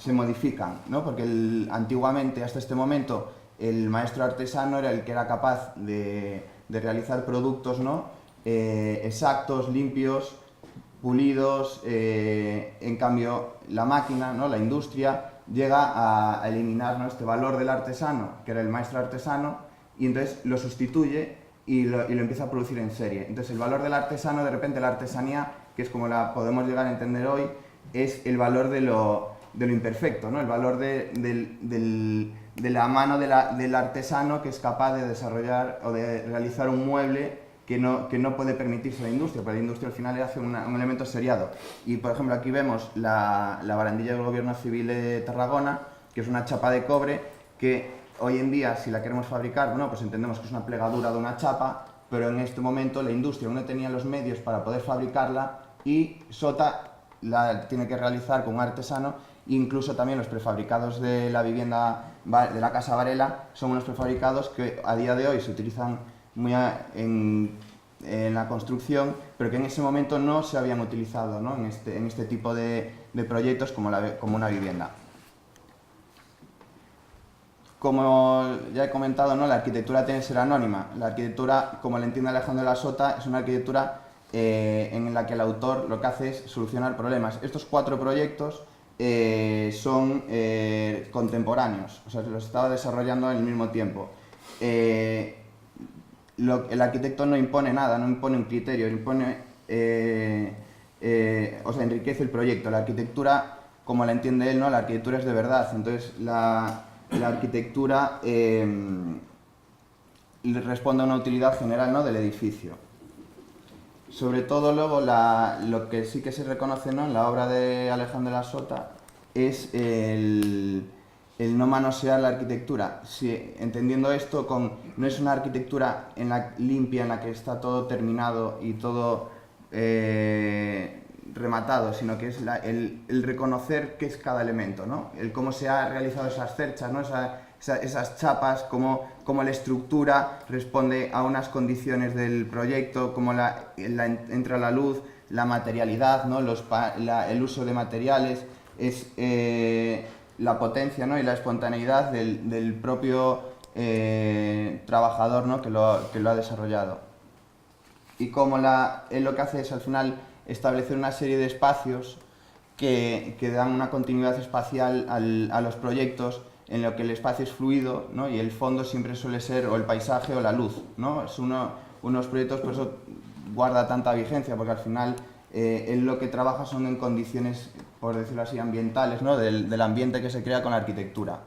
modifican, ¿no? Porque antiguamente, hasta este momento, el maestro artesano era el que era capaz de realizar productos, ¿no?, exactos, limpios, pulidos. En cambio, la máquina, ¿no?, la industria, llega a eliminar, ¿no?, este valor del artesano, que era el maestro artesano, y entonces lo sustituye y lo empieza a producir en serie. Entonces el valor del artesano, de repente la artesanía, que es como la podemos llegar a entender hoy, es el valor de lo imperfecto, ¿no?, el valor de la mano del artesano, que es capaz de desarrollar o de realizar un mueble que no puede permitirse la industria, porque la industria al final hace un elemento seriado. Y por ejemplo aquí vemos la barandilla del Gobierno Civil de Tarragona, que es una chapa de cobre que hoy en día, si la queremos fabricar, bueno, pues entendemos que es una plegadura de una chapa, pero en este momento la industria no tenía los medios para poder fabricarla y Sota la tiene que realizar con un artesano. Incluso también los prefabricados de la vivienda de la Casa Varela son unos prefabricados que a día de hoy se utilizan muy en la construcción, pero que en ese momento no se habían utilizado, ¿no?, en este tipo de proyectos como una vivienda. Como ya he comentado, ¿no?, la arquitectura tiene que ser anónima. La arquitectura, como la entiende Alejandro de la Sota, es una arquitectura en la que el autor lo que hace es solucionar problemas. Estos 4 proyectos son contemporáneos, o sea, los estaba desarrollando al mismo tiempo. El arquitecto no impone nada, no impone un criterio, enriquece el proyecto. La arquitectura, como la entiende él, ¿no?, la arquitectura es de verdad. Entonces la arquitectura responde a una utilidad general, ¿no?, del edificio. Sobre todo luego lo que sí que se reconoce, ¿no?, en la obra de Alejandro de la Sota es el no manosear la arquitectura. Entendiendo esto, no es una arquitectura limpia en la que está todo terminado y todo rematado, sino que es el reconocer qué es cada elemento, ¿no?, el cómo se han realizado esas cerchas, ¿no?, esas chapas, cómo la estructura responde a unas condiciones del proyecto, cómo entra la luz, la materialidad, ¿no?, el uso de materiales, es la potencia, ¿no?, y la espontaneidad del propio trabajador, ¿no?, que lo ha desarrollado. Y cómo él lo que hace es al final establecer una serie de espacios que dan una continuidad espacial a los proyectos, en lo que el espacio es fluido, ¿no? Y el fondo siempre suele ser o el paisaje o la luz, ¿no? Es unos proyectos, por eso guarda tanta vigencia, porque al final él lo que trabaja son en condiciones, por decirlo así, ambientales, ¿no? Del ambiente que se crea con la arquitectura.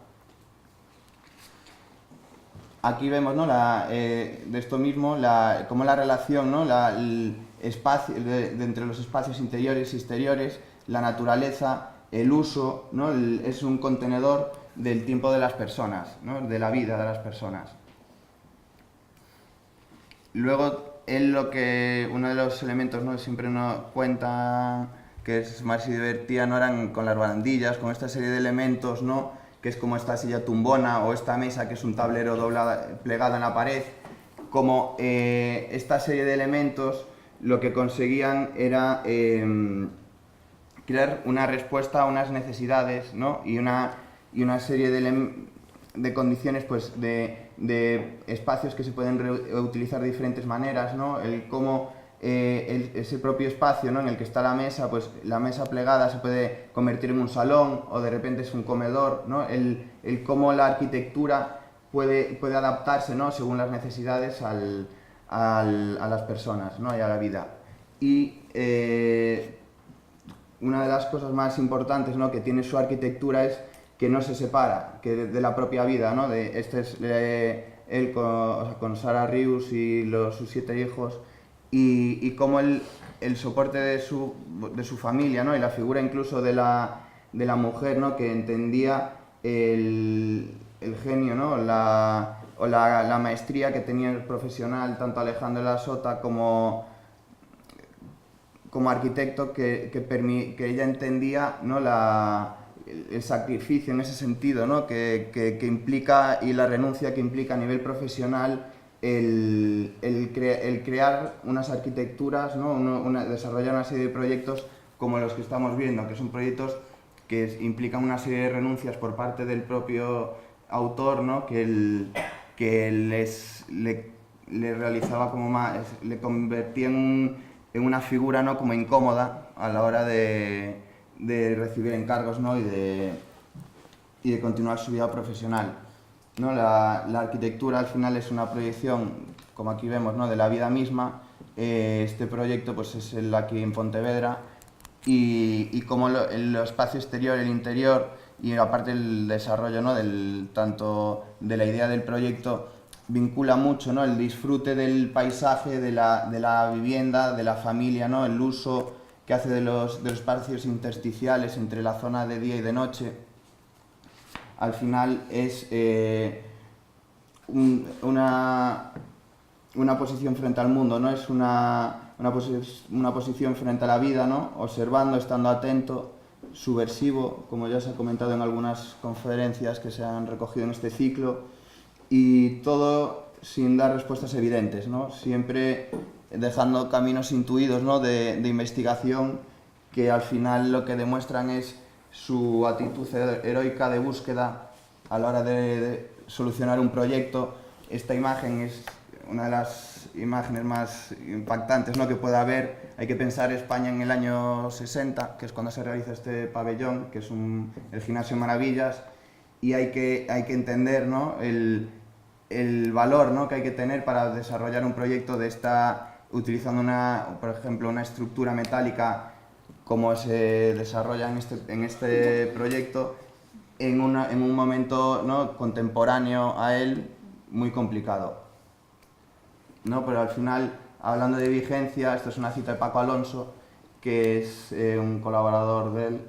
Aquí vemos, ¿no? De esto mismo, cómo la relación, ¿no? El espacio, entre los espacios interiores y exteriores, la naturaleza, el uso, ¿no? Es un contenedor del tiempo de las personas, ¿no? De la vida de las personas. Luego, uno de los elementos, ¿no? Siempre nos cuenta que es más divertida, ¿no? Eran con las barandillas, con esta serie de elementos, ¿no? Que es como esta silla tumbona o esta mesa que es un tablero plegado en la pared. Como esta serie de elementos lo que conseguían era crear una respuesta a unas necesidades, ¿no? y una serie de condiciones, pues, de espacios que se pueden reutilizar de diferentes maneras, ¿no? Cómo ese propio espacio, ¿no? En el que está la mesa, pues la mesa plegada se puede convertir en un salón o de repente es un comedor, ¿no? Cómo la arquitectura puede adaptarse, ¿no? Según las necesidades a las personas, ¿no? Y a la vida. Y una de las cosas más importantes, ¿no? Que tiene su arquitectura es que no se separa de la propia vida, ¿no? Él con Sarah Rius y sus 7 hijos, y cómo el soporte de su familia, ¿no? Y la figura incluso de la mujer, ¿no? Que entendía el genio, ¿no? la maestría que tenía el profesional, tanto Alejandro de la Sota como arquitecto, que ella entendía, ¿no? El sacrificio en ese sentido, ¿no? que implica, y la renuncia que implica a nivel profesional el crear unas arquitecturas, ¿no? Desarrollar una serie de proyectos como los que estamos viendo, que son proyectos que implican una serie de renuncias por parte del propio autor, ¿no? que le realizaba como más, le convertía en una figura, ¿no? Como incómoda a la hora de recibir encargos, ¿no? y de continuar su vida profesional, ¿no? La arquitectura al final es una proyección, como aquí vemos, ¿no? De la vida misma. Este proyecto, pues, es el aquí en Pontevedra, y como el espacio exterior, el interior y aparte el desarrollo, ¿no? Tanto de la idea del proyecto vincula mucho, ¿no? El disfrute del paisaje, de la vivienda, de la familia, ¿no? El uso que hace de los espacios intersticiales entre la zona de día y de noche. Al final es una posición frente al mundo, ¿no? Es una posición frente a la vida, ¿no? Observando, estando atento, subversivo, como ya se ha comentado en algunas conferencias que se han recogido en este ciclo, y todo sin dar respuestas evidentes, ¿no? Siempre dejando caminos intuidos, ¿no? de investigación, que al final lo que demuestran es su actitud heroica de búsqueda a la hora de solucionar un proyecto. Esta imagen es una de las imágenes más impactantes, ¿no? Que pueda haber. Hay que pensar España en el año 60, que es cuando se realiza este pabellón, que es el Gimnasio Maravillas, y hay que entender, ¿no? el valor, ¿no? Que hay que tener para desarrollar un proyecto de utilizando por ejemplo, una estructura metálica como se desarrolla en este proyecto en un momento, ¿no? Contemporáneo a él, muy complicado, ¿no? Pero al final, hablando de vigencia, esto es una cita de Paco Alonso, que es un colaborador de él,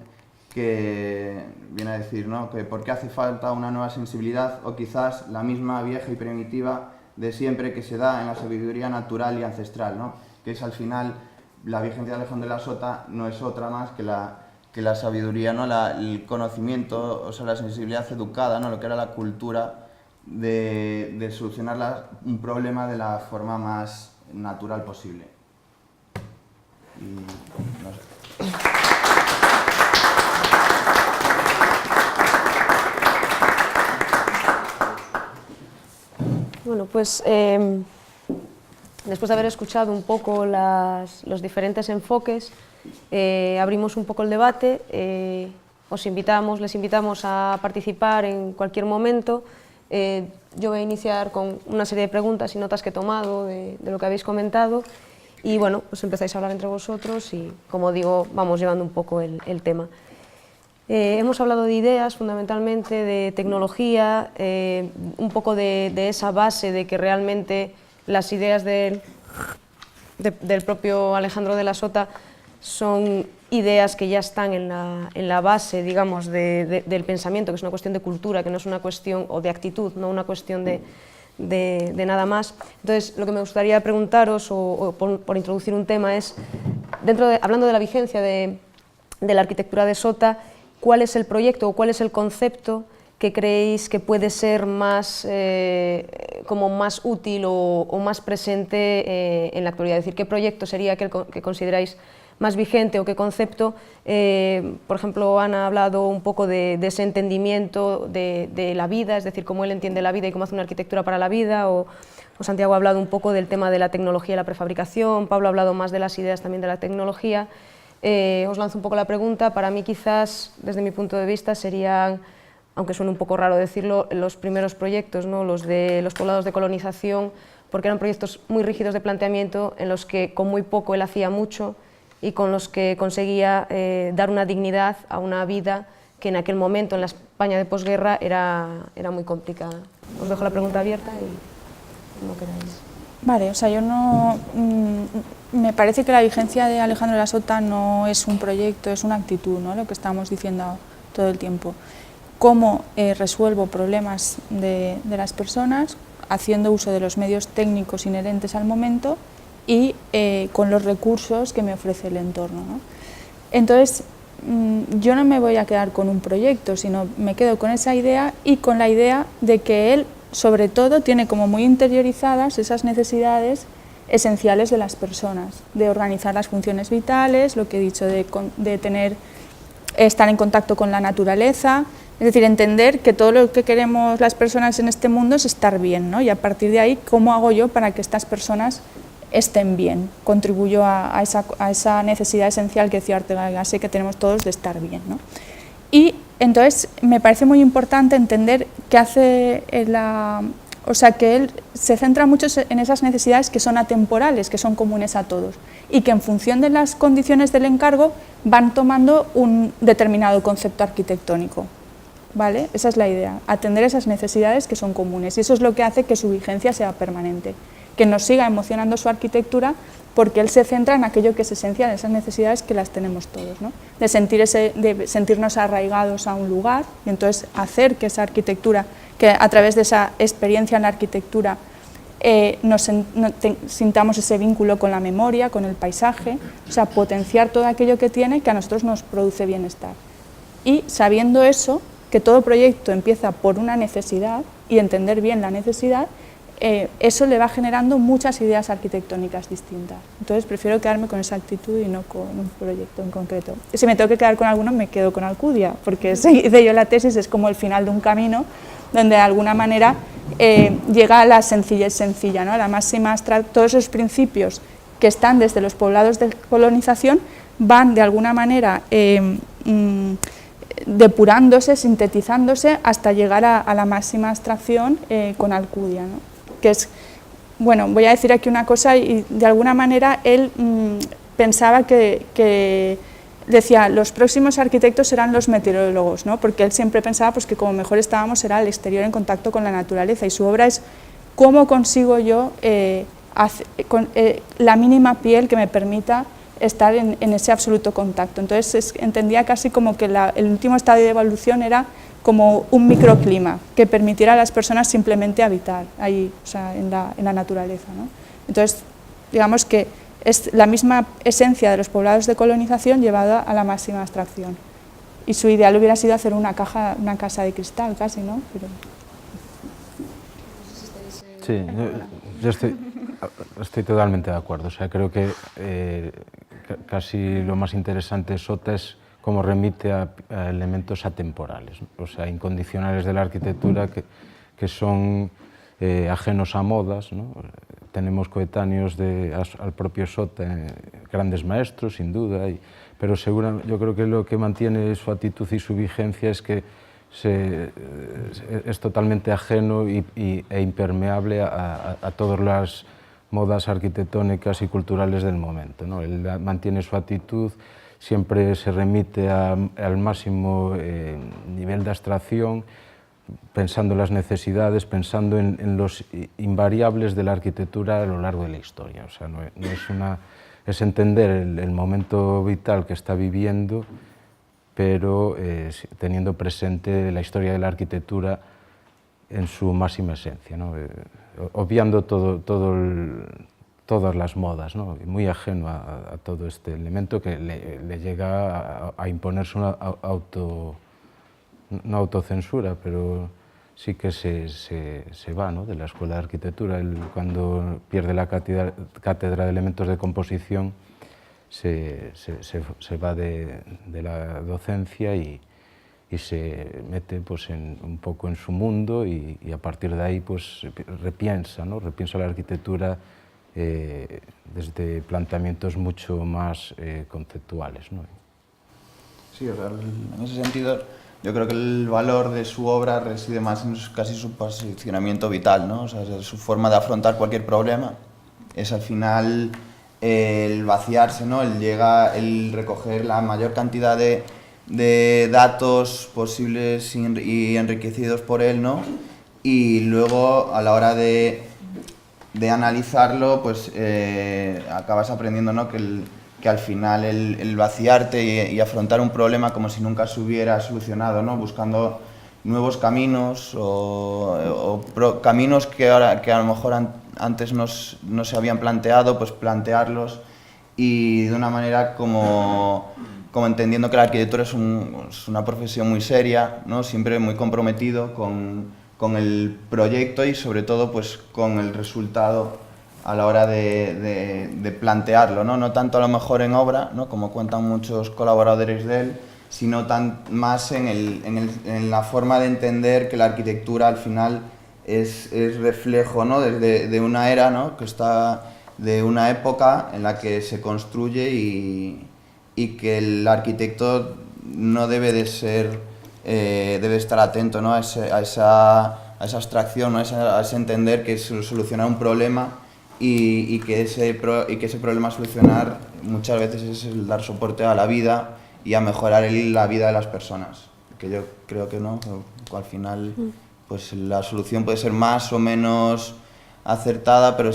que viene a decir, ¿no? Que por qué hace falta una nueva sensibilidad, o quizás la misma vieja y primitiva de siempre que se da en la sabiduría natural y ancestral, ¿no? Que es al final la vigencia de Alejandro de la Sota no es otra más que la sabiduría, ¿no? El conocimiento, o sea, la sensibilidad educada, ¿no? Lo que era la cultura de solucionar un problema de la forma más natural posible. Y no sé. Bueno, pues después de haber escuchado un poco los diferentes enfoques, abrimos un poco el debate. Les invitamos a participar en cualquier momento. Yo voy a iniciar con una serie de preguntas y notas que he tomado de lo que habéis comentado y bueno, pues empezáis a hablar entre vosotros y, como digo, vamos llevando un poco el tema. Hemos hablado de ideas, fundamentalmente, de tecnología, un poco de esa base de que realmente las ideas del propio Alejandro de la Sota son ideas que ya están en la base, digamos, del pensamiento, que es una cuestión de cultura, que no es una cuestión, o de actitud, no una cuestión de nada más. Entonces, lo que me gustaría preguntaros, o por introducir un tema, es, hablando de la vigencia de la arquitectura de Sota, ¿cuál es el proyecto o cuál es el concepto que creéis que puede ser más, como más útil o más presente en la actualidad? Es decir, ¿qué proyecto sería aquel que consideráis más vigente o qué concepto? Por ejemplo, Ana ha hablado un poco de ese entendimiento de la vida, es decir, cómo él entiende la vida y cómo hace una arquitectura para la vida, o Santiago ha hablado un poco del tema de la tecnología y la prefabricación, Pablo ha hablado más de las ideas también de la tecnología. Os lanzo un poco la pregunta. Para mí, quizás, desde mi punto de vista, serían, aunque suene un poco raro decirlo, los primeros proyectos, ¿no? Los de los poblados de colonización, porque eran proyectos muy rígidos de planteamiento en los que con muy poco él hacía mucho y con los que conseguía dar una dignidad a una vida que en aquel momento, en la España de posguerra, era muy complicada. Os dejo la pregunta abierta y como queráis. Vale, o sea, yo no... me parece que la vigencia de Alejandro de la Sota no es un proyecto, es una actitud, ¿no? Lo que estamos diciendo todo el tiempo. Cómo resuelvo problemas de las personas haciendo uso de los medios técnicos inherentes al momento y con los recursos que me ofrece el entorno, ¿no? Entonces, yo no me voy a quedar con un proyecto, sino me quedo con esa idea y con la idea de que él, sobre todo, tiene como muy interiorizadas esas necesidades esenciales de las personas, de organizar las funciones vitales, lo que he dicho, de estar en contacto con la naturaleza, es decir, entender que todo lo que queremos las personas en este mundo es estar bien, ¿no? Y a partir de ahí, ¿cómo hago yo para que estas personas estén bien? Contribuyo a esa necesidad esencial que decía Ortega y Gasset que tenemos todos de estar bien, ¿no? Y entonces me parece muy importante entender que hace o sea, que él se centra mucho en esas necesidades que son atemporales, que son comunes a todos, y que en función de las condiciones del encargo van tomando un determinado concepto arquitectónico, ¿vale? Esa es la idea, atender esas necesidades que son comunes, y eso es lo que hace que su vigencia sea permanente, que nos siga emocionando su arquitectura, porque él se centra en aquello que es esencial, esas necesidades que las tenemos todos, ¿no? De sentirnos arraigados a un lugar, y entonces hacer que esa arquitectura, que a través de esa experiencia en la arquitectura sintamos ese vínculo con la memoria, con el paisaje, o sea, potenciar todo aquello que tiene que a nosotros nos produce bienestar. Y sabiendo eso, que todo proyecto empieza por una necesidad y entender bien la necesidad, eso le va generando muchas ideas arquitectónicas distintas. Entonces prefiero quedarme con esa actitud y no con un proyecto en concreto. Si me tengo que quedar con alguno, me quedo con Alcudia, porque hice yo la tesis, es como el final de un camino donde de alguna manera llega a la sencillez sencilla, ¿no? A la máxima abstracción. Todos esos principios que están desde los poblados de colonización van de alguna manera depurándose, sintetizándose hasta llegar a la máxima abstracción con Alcudia, ¿no? Que es, bueno, voy a decir aquí una cosa, y de alguna manera él pensaba que decía, los próximos arquitectos serán los meteorólogos, ¿no? Porque él siempre pensaba pues, que como mejor estábamos era el exterior en contacto con la naturaleza, y su obra es cómo consigo yo la mínima piel que me permita estar en ese absoluto contacto. Entonces entendía casi como que el último estadio de evolución era como un microclima que permitiera a las personas simplemente habitar ahí, o sea, en la naturaleza, ¿no? Entonces, digamos que es la misma esencia de los poblados de colonización llevada a la máxima abstracción. Y su ideal hubiera sido hacer una casa de cristal casi, ¿no? Pero... Sí, yo estoy totalmente de acuerdo. O sea, creo que casi lo más interesante de Sota es cómo remite a elementos atemporales, o sea, incondicionales de la arquitectura que son ajenos a modas, ¿no? tenemos coetáneos al propio Sota, grandes maestros, sin duda, pero yo creo que lo que mantiene su actitud y su vigencia es que es totalmente ajeno e impermeable a todas las modas arquitectónicas y culturales del momento, ¿no? Él mantiene su actitud, siempre se remite al máximo nivel de abstracción, pensando en las necesidades, pensando en los invariables de la arquitectura a lo largo de la historia. O sea, es entender el momento vital que está viviendo, pero teniendo presente la historia de la arquitectura en su máxima esencia, ¿no? Obviando todas las modas, ¿no? Muy ajeno a todo este elemento que le llega a imponerse una no autocensura, pero sí que se va, ¿no?, de la escuela de arquitectura. Él, cuando pierde la cátedra de elementos de composición, se va de la docencia y se mete pues, un poco en su mundo y a partir de ahí pues, repiensa la arquitectura desde planteamientos mucho más conceptuales, ¿no? Sí, o sea, en ese sentido yo creo que el valor de su obra reside más en casi su posicionamiento vital, ¿no? O sea, su forma de afrontar cualquier problema es al final el vaciarse, ¿no? El recoger la mayor cantidad de datos posibles y enriquecidos por él, ¿no? Y luego a la hora de analizarlo, pues acabas aprendiendo, ¿no?, que al final el vaciarte y afrontar un problema como si nunca se hubiera solucionado, ¿no?, buscando nuevos caminos o caminos que a lo mejor antes no se habían planteado, pues plantearlos y de una manera como entendiendo que la arquitectura es una profesión muy seria, ¿no?, siempre muy comprometido con el proyecto y sobre todo pues con el resultado a la hora de plantearlo, ¿no? No tanto a lo mejor en obra, ¿no?, como cuentan muchos colaboradores de él, sino más en la forma de entender que la arquitectura al final es reflejo, ¿no?, de una era, ¿no?, que está de una época en la que se construye y que el arquitecto no debe de ser, debe estar atento, ¿no?, a esa abstracción, ¿no?, a ese entender que es solucionar un problema y que ese problema a solucionar muchas veces es el dar soporte a la vida y a mejorar la vida de las personas, que yo creo que no, que al final pues la solución puede ser más o menos acertada, pero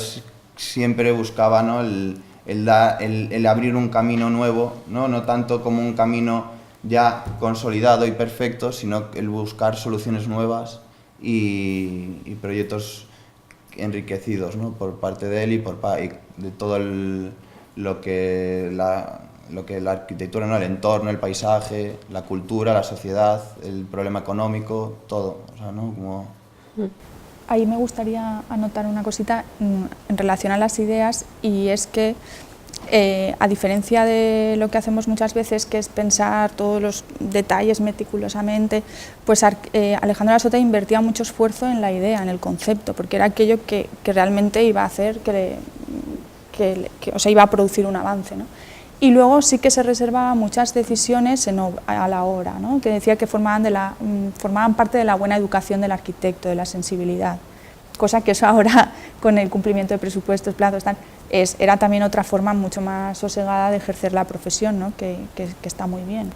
siempre buscaba, ¿no?, el abrir un camino nuevo, no tanto como un camino ya consolidado y perfecto, sino el buscar soluciones nuevas y proyectos enriquecidos, ¿no?, por parte de él y de todo lo que la arquitectura, ¿no?, el entorno, el paisaje, la cultura, la sociedad, el problema económico, todo, o sea, ¿no?, como... Ahí me gustaría anotar una cosita en relación a las ideas, y es que a diferencia de lo que hacemos muchas veces, que es pensar todos los detalles meticulosamente, pues Alejandro Lasota invertía mucho esfuerzo en la idea, en el concepto, porque era aquello que realmente iba a hacer o sea, iba a producir un avance, ¿no? Y luego sí que se reservaba muchas decisiones a la obra, ¿no?, que decía que formaban parte de la buena educación del arquitecto, de la sensibilidad, cosa que eso ahora, con el cumplimiento de presupuestos, plazos, era también otra forma mucho más sosegada de ejercer la profesión, ¿no?, que está muy bien.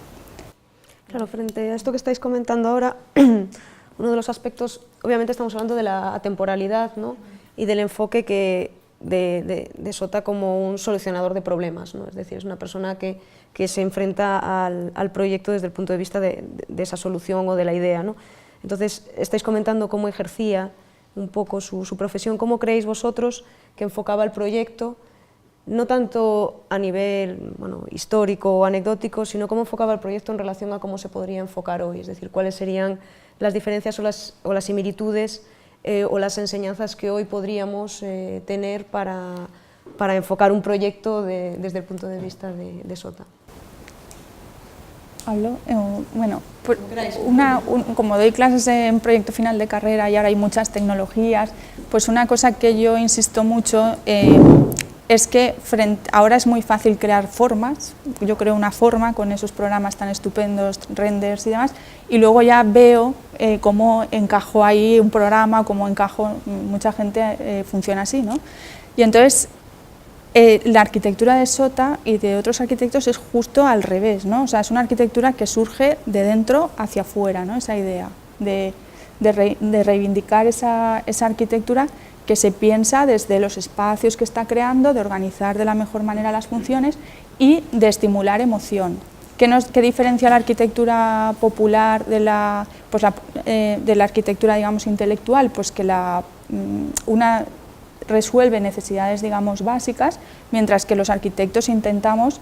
Claro, frente a esto que estáis comentando ahora, uno de los aspectos, obviamente estamos hablando de la atemporalidad, ¿no?, y del enfoque de Sota como un solucionador de problemas, ¿no? Es decir, es una persona que se enfrenta al proyecto desde el punto de vista de esa solución o de la idea, ¿no? Entonces, estáis comentando cómo ejercía un poco su profesión. ¿Cómo creéis vosotros que enfocaba el proyecto, no tanto a nivel histórico o anecdótico, sino cómo enfocaba el proyecto en relación a cómo se podría enfocar hoy? Es decir, cuáles serían las diferencias o las similitudes o las enseñanzas que hoy podríamos tener para enfocar un proyecto desde el punto de vista de Sota. ¿Hablo? Bueno, pues como doy clases en proyecto final de carrera y ahora hay muchas tecnologías, pues una cosa que yo insisto mucho es que ahora es muy fácil crear formas. Yo creo una forma con esos programas tan estupendos, renders y demás, y luego ya veo cómo encajo ahí un programa, cómo encajo, mucha gente funciona así, ¿no? Y entonces la arquitectura de Sota y de otros arquitectos es justo al revés, ¿no? O sea, es una arquitectura que surge de dentro hacia afuera, ¿no? Esa idea de reivindicar esa arquitectura que se piensa desde los espacios que está creando, de organizar de la mejor manera las funciones y de estimular emoción. ¿Qué diferencia la arquitectura popular de la arquitectura, digamos, intelectual? Pues que una resuelve necesidades, digamos, básicas, mientras que los arquitectos intentamos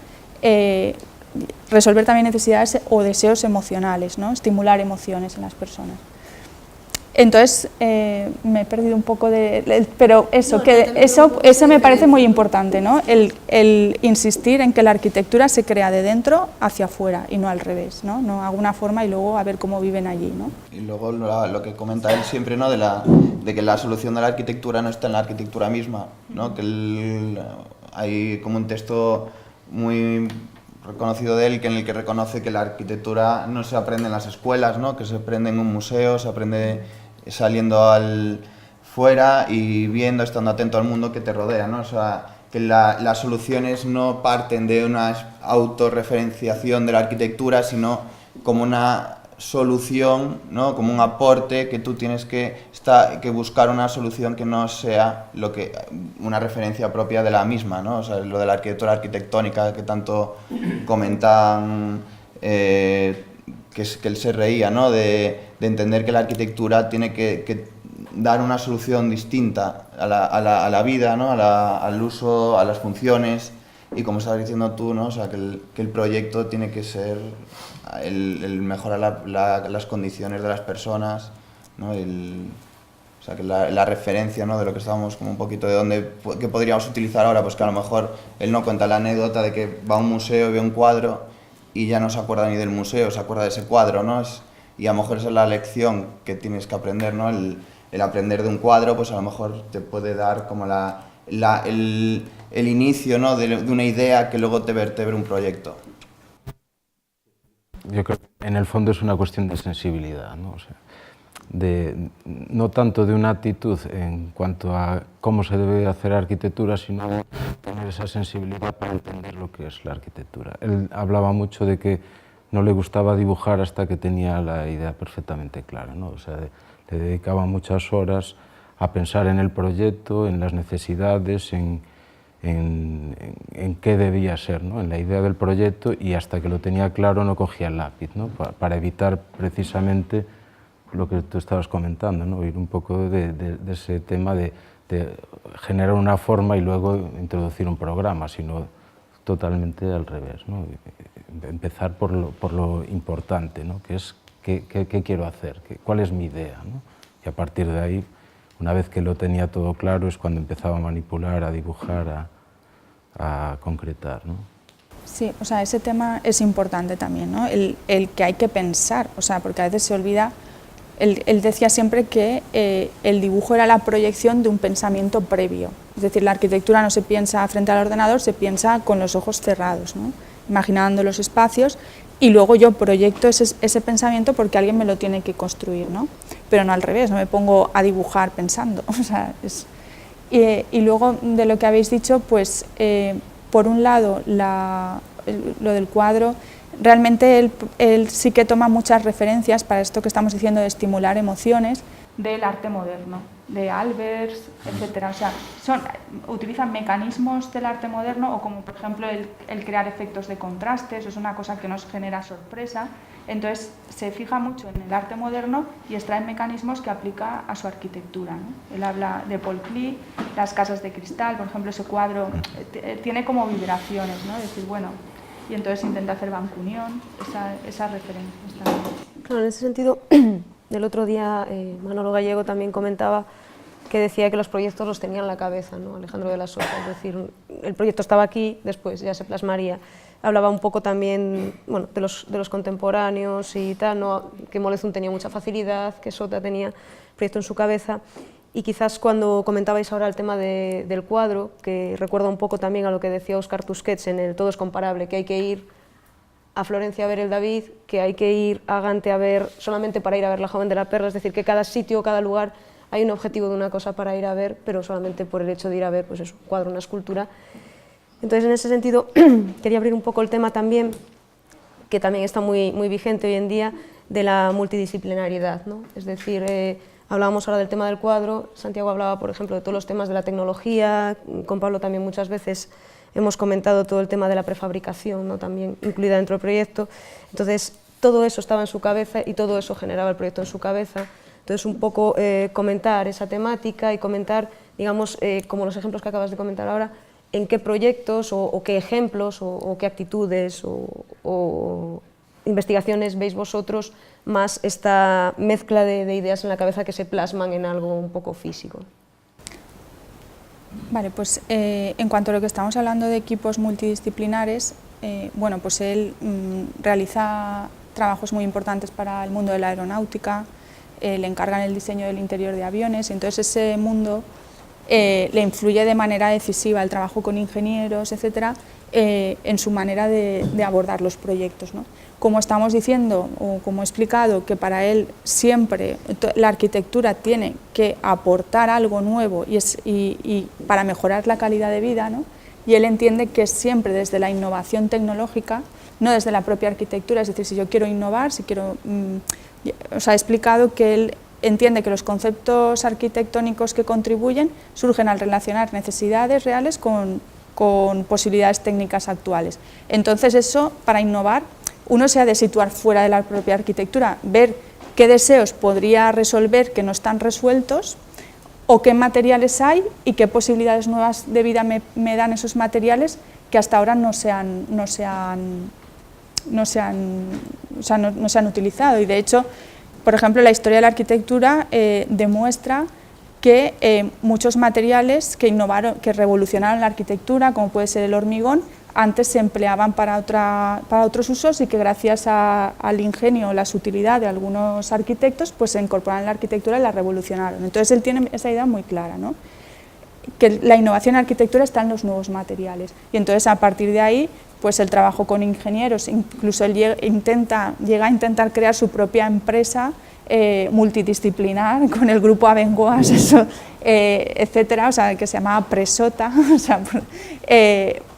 resolver también necesidades o deseos emocionales, ¿no? Estimular emociones en las personas. Entonces, me he perdido un poco pero eso me parece muy importante, ¿no? El insistir en que la arquitectura se crea de dentro hacia afuera y no al revés, ¿no? No hago una forma y luego a ver cómo viven allí, ¿no? Y luego lo que comenta él siempre, ¿no? de que la solución de la arquitectura no está en la arquitectura misma, ¿no? Que hay como un texto muy reconocido de él en el que reconoce que la arquitectura no se aprende en las escuelas, ¿no? Que se aprende en un museo, se aprende saliendo fuera y viendo, estando atento al mundo que te rodea, ¿no? O sea, que las soluciones no parten de una autorreferenciación de la arquitectura, sino como una solución, ¿no? Como un aporte que tú tienes que buscar una solución que no sea una referencia propia de la misma, ¿no? O sea, lo de la arquitectura arquitectónica que tanto comentan, que él se reía, ¿no? De entender que la arquitectura tiene que dar una solución distinta a la vida, ¿no? Al uso, a las funciones, y como estabas diciendo tú, ¿no? O sea, que el proyecto tiene que ser el mejorar las condiciones de las personas, ¿no? O sea, que la referencia, ¿no? De lo que estábamos como un poquito de qué podríamos utilizar ahora, pues que a lo mejor él no cuenta la anécdota de que va a un museo y ve un cuadro y ya no se acuerda ni del museo, se acuerda de ese cuadro, ¿no? Y a lo mejor esa es la lección que tienes que aprender, ¿no? El aprender de un cuadro, pues a lo mejor te puede dar como el inicio, ¿no? de una idea que luego te vertebra un proyecto. Yo creo que en el fondo es una cuestión de sensibilidad, ¿no? O sea, no tanto de una actitud en cuanto a cómo se debe hacer arquitectura, sino tener esa sensibilidad para entender lo que es la arquitectura. Él hablaba mucho de que no le gustaba dibujar hasta que tenía la idea perfectamente clara, ¿no? O sea, le dedicaba muchas horas a pensar en el proyecto, en las necesidades, en qué debía ser, ¿no? En la idea del proyecto, y hasta que lo tenía claro no cogía el lápiz, ¿no? Para evitar precisamente lo que tú estabas comentando, ¿no? Ir un poco de ese tema de generar una forma y luego introducir un programa, sino totalmente al revés, ¿no? Empezar por lo importante, ¿no? Que es qué quiero hacer, cuál es mi idea, ¿no? Y a partir de ahí, una vez que lo tenía todo claro, es cuando empezaba a manipular, a dibujar, a concretar, ¿no? Sí, o sea, ese tema es importante también, ¿no? El que hay que pensar, o sea, porque a veces se olvida. Él decía siempre que el dibujo era la proyección de un pensamiento previo, es decir, la arquitectura no se piensa frente al ordenador, se piensa con los ojos cerrados, ¿no? Imaginando los espacios, y luego yo proyecto ese pensamiento porque alguien me lo tiene que construir, ¿no? Pero no al revés, no me pongo a dibujar pensando. O sea, y luego de lo que habéis dicho, pues por un lado lo del cuadro, realmente él sí que toma muchas referencias para esto que estamos diciendo de estimular emociones del arte moderno, de Albers, etcétera. O sea, utilizan mecanismos del arte moderno, o como por ejemplo el crear efectos de contraste, eso es una cosa que nos genera sorpresa. Entonces se fija mucho en el arte moderno y extrae mecanismos que aplica a su arquitectura, ¿no? Él habla de Paul Klee, las casas de cristal, por ejemplo, ese cuadro tiene como vibraciones, ¿no? Es decir, bueno, y entonces intenta hacer Bancunión, esas referencias también. Claro, en ese sentido, el otro día Manolo Gallego también comentaba que decía que los proyectos los tenía en la cabeza, ¿no? Alejandro de la Sota, es decir, el proyecto estaba aquí, después ya se plasmaría. Hablaba un poco también, bueno, de los contemporáneos y tal, ¿no? Que Mólezún tenía mucha facilidad, que Sota tenía el proyecto en su cabeza. Y quizás cuando comentabais ahora el tema del cuadro, que recuerda un poco también a lo que decía Óscar Tusquets en el Todo es comparable, que hay que ir a Florencia a ver el David, que hay que ir a Gante a ver, solamente para ir a ver la Joven de la Perla, es decir, que cada sitio, cada lugar hay un objetivo de una cosa para ir a ver, pero solamente por el hecho de ir a ver, pues es un cuadro, una escultura. Entonces, en ese sentido, quería abrir un poco el tema también, que también está muy vigente hoy en día, de la multidisciplinariedad, ¿no? Es decir, hablábamos ahora del tema del cuadro, Santiago hablaba, por ejemplo, de todos los temas de la tecnología, con Pablo también muchas veces hemos comentado todo el tema de la prefabricación, ¿no? También incluida dentro del proyecto. Entonces, todo eso estaba en su cabeza y todo eso generaba el proyecto en su cabeza. Entonces, un poco comentar esa temática y comentar, digamos, como los ejemplos que acabas de comentar ahora, en qué proyectos o qué ejemplos o qué actitudes o investigaciones veis vosotros más esta mezcla de ideas en la cabeza que se plasman en algo un poco físico. Vale, pues en cuanto a lo que estamos hablando de equipos multidisciplinares, bueno, pues él realiza trabajos muy importantes para el mundo de la aeronáutica, le encargan el diseño del interior de aviones, entonces ese mundo le influye de manera decisiva el trabajo con ingenieros, etcétera, en su manera de abordar los proyectos, ¿no? Como estamos diciendo, o como he explicado, que para él siempre la arquitectura tiene que aportar algo nuevo y para mejorar la calidad de vida, ¿no? Y él entiende que es siempre desde la innovación tecnológica, no desde la propia arquitectura, es decir, si yo quiero innovar, si quiero... os ha explicado que él entiende que los conceptos arquitectónicos que contribuyen surgen al relacionar necesidades reales con posibilidades técnicas actuales. Entonces eso, para innovar, uno se ha de situar fuera de la propia arquitectura, ver qué deseos podría resolver que no están resueltos o qué materiales hay y qué posibilidades nuevas de vida me dan esos materiales que hasta ahora no se han utilizado. Y de hecho, por ejemplo, la historia de la arquitectura demuestra que muchos materiales que revolucionaron la arquitectura, como puede ser el hormigón, antes se empleaban para otros usos y que gracias al ingenio o la sutilidad de algunos arquitectos pues se incorporaron en la arquitectura y la revolucionaron. Entonces él tiene esa idea muy clara, ¿no? Que la innovación en arquitectura está en los nuevos materiales y entonces a partir de ahí pues el trabajo con ingenieros, incluso él llega a intentar crear su propia empresa multidisciplinar con el grupo Abengoas, etcétera, o sea, que se llamaba Presota, o sea,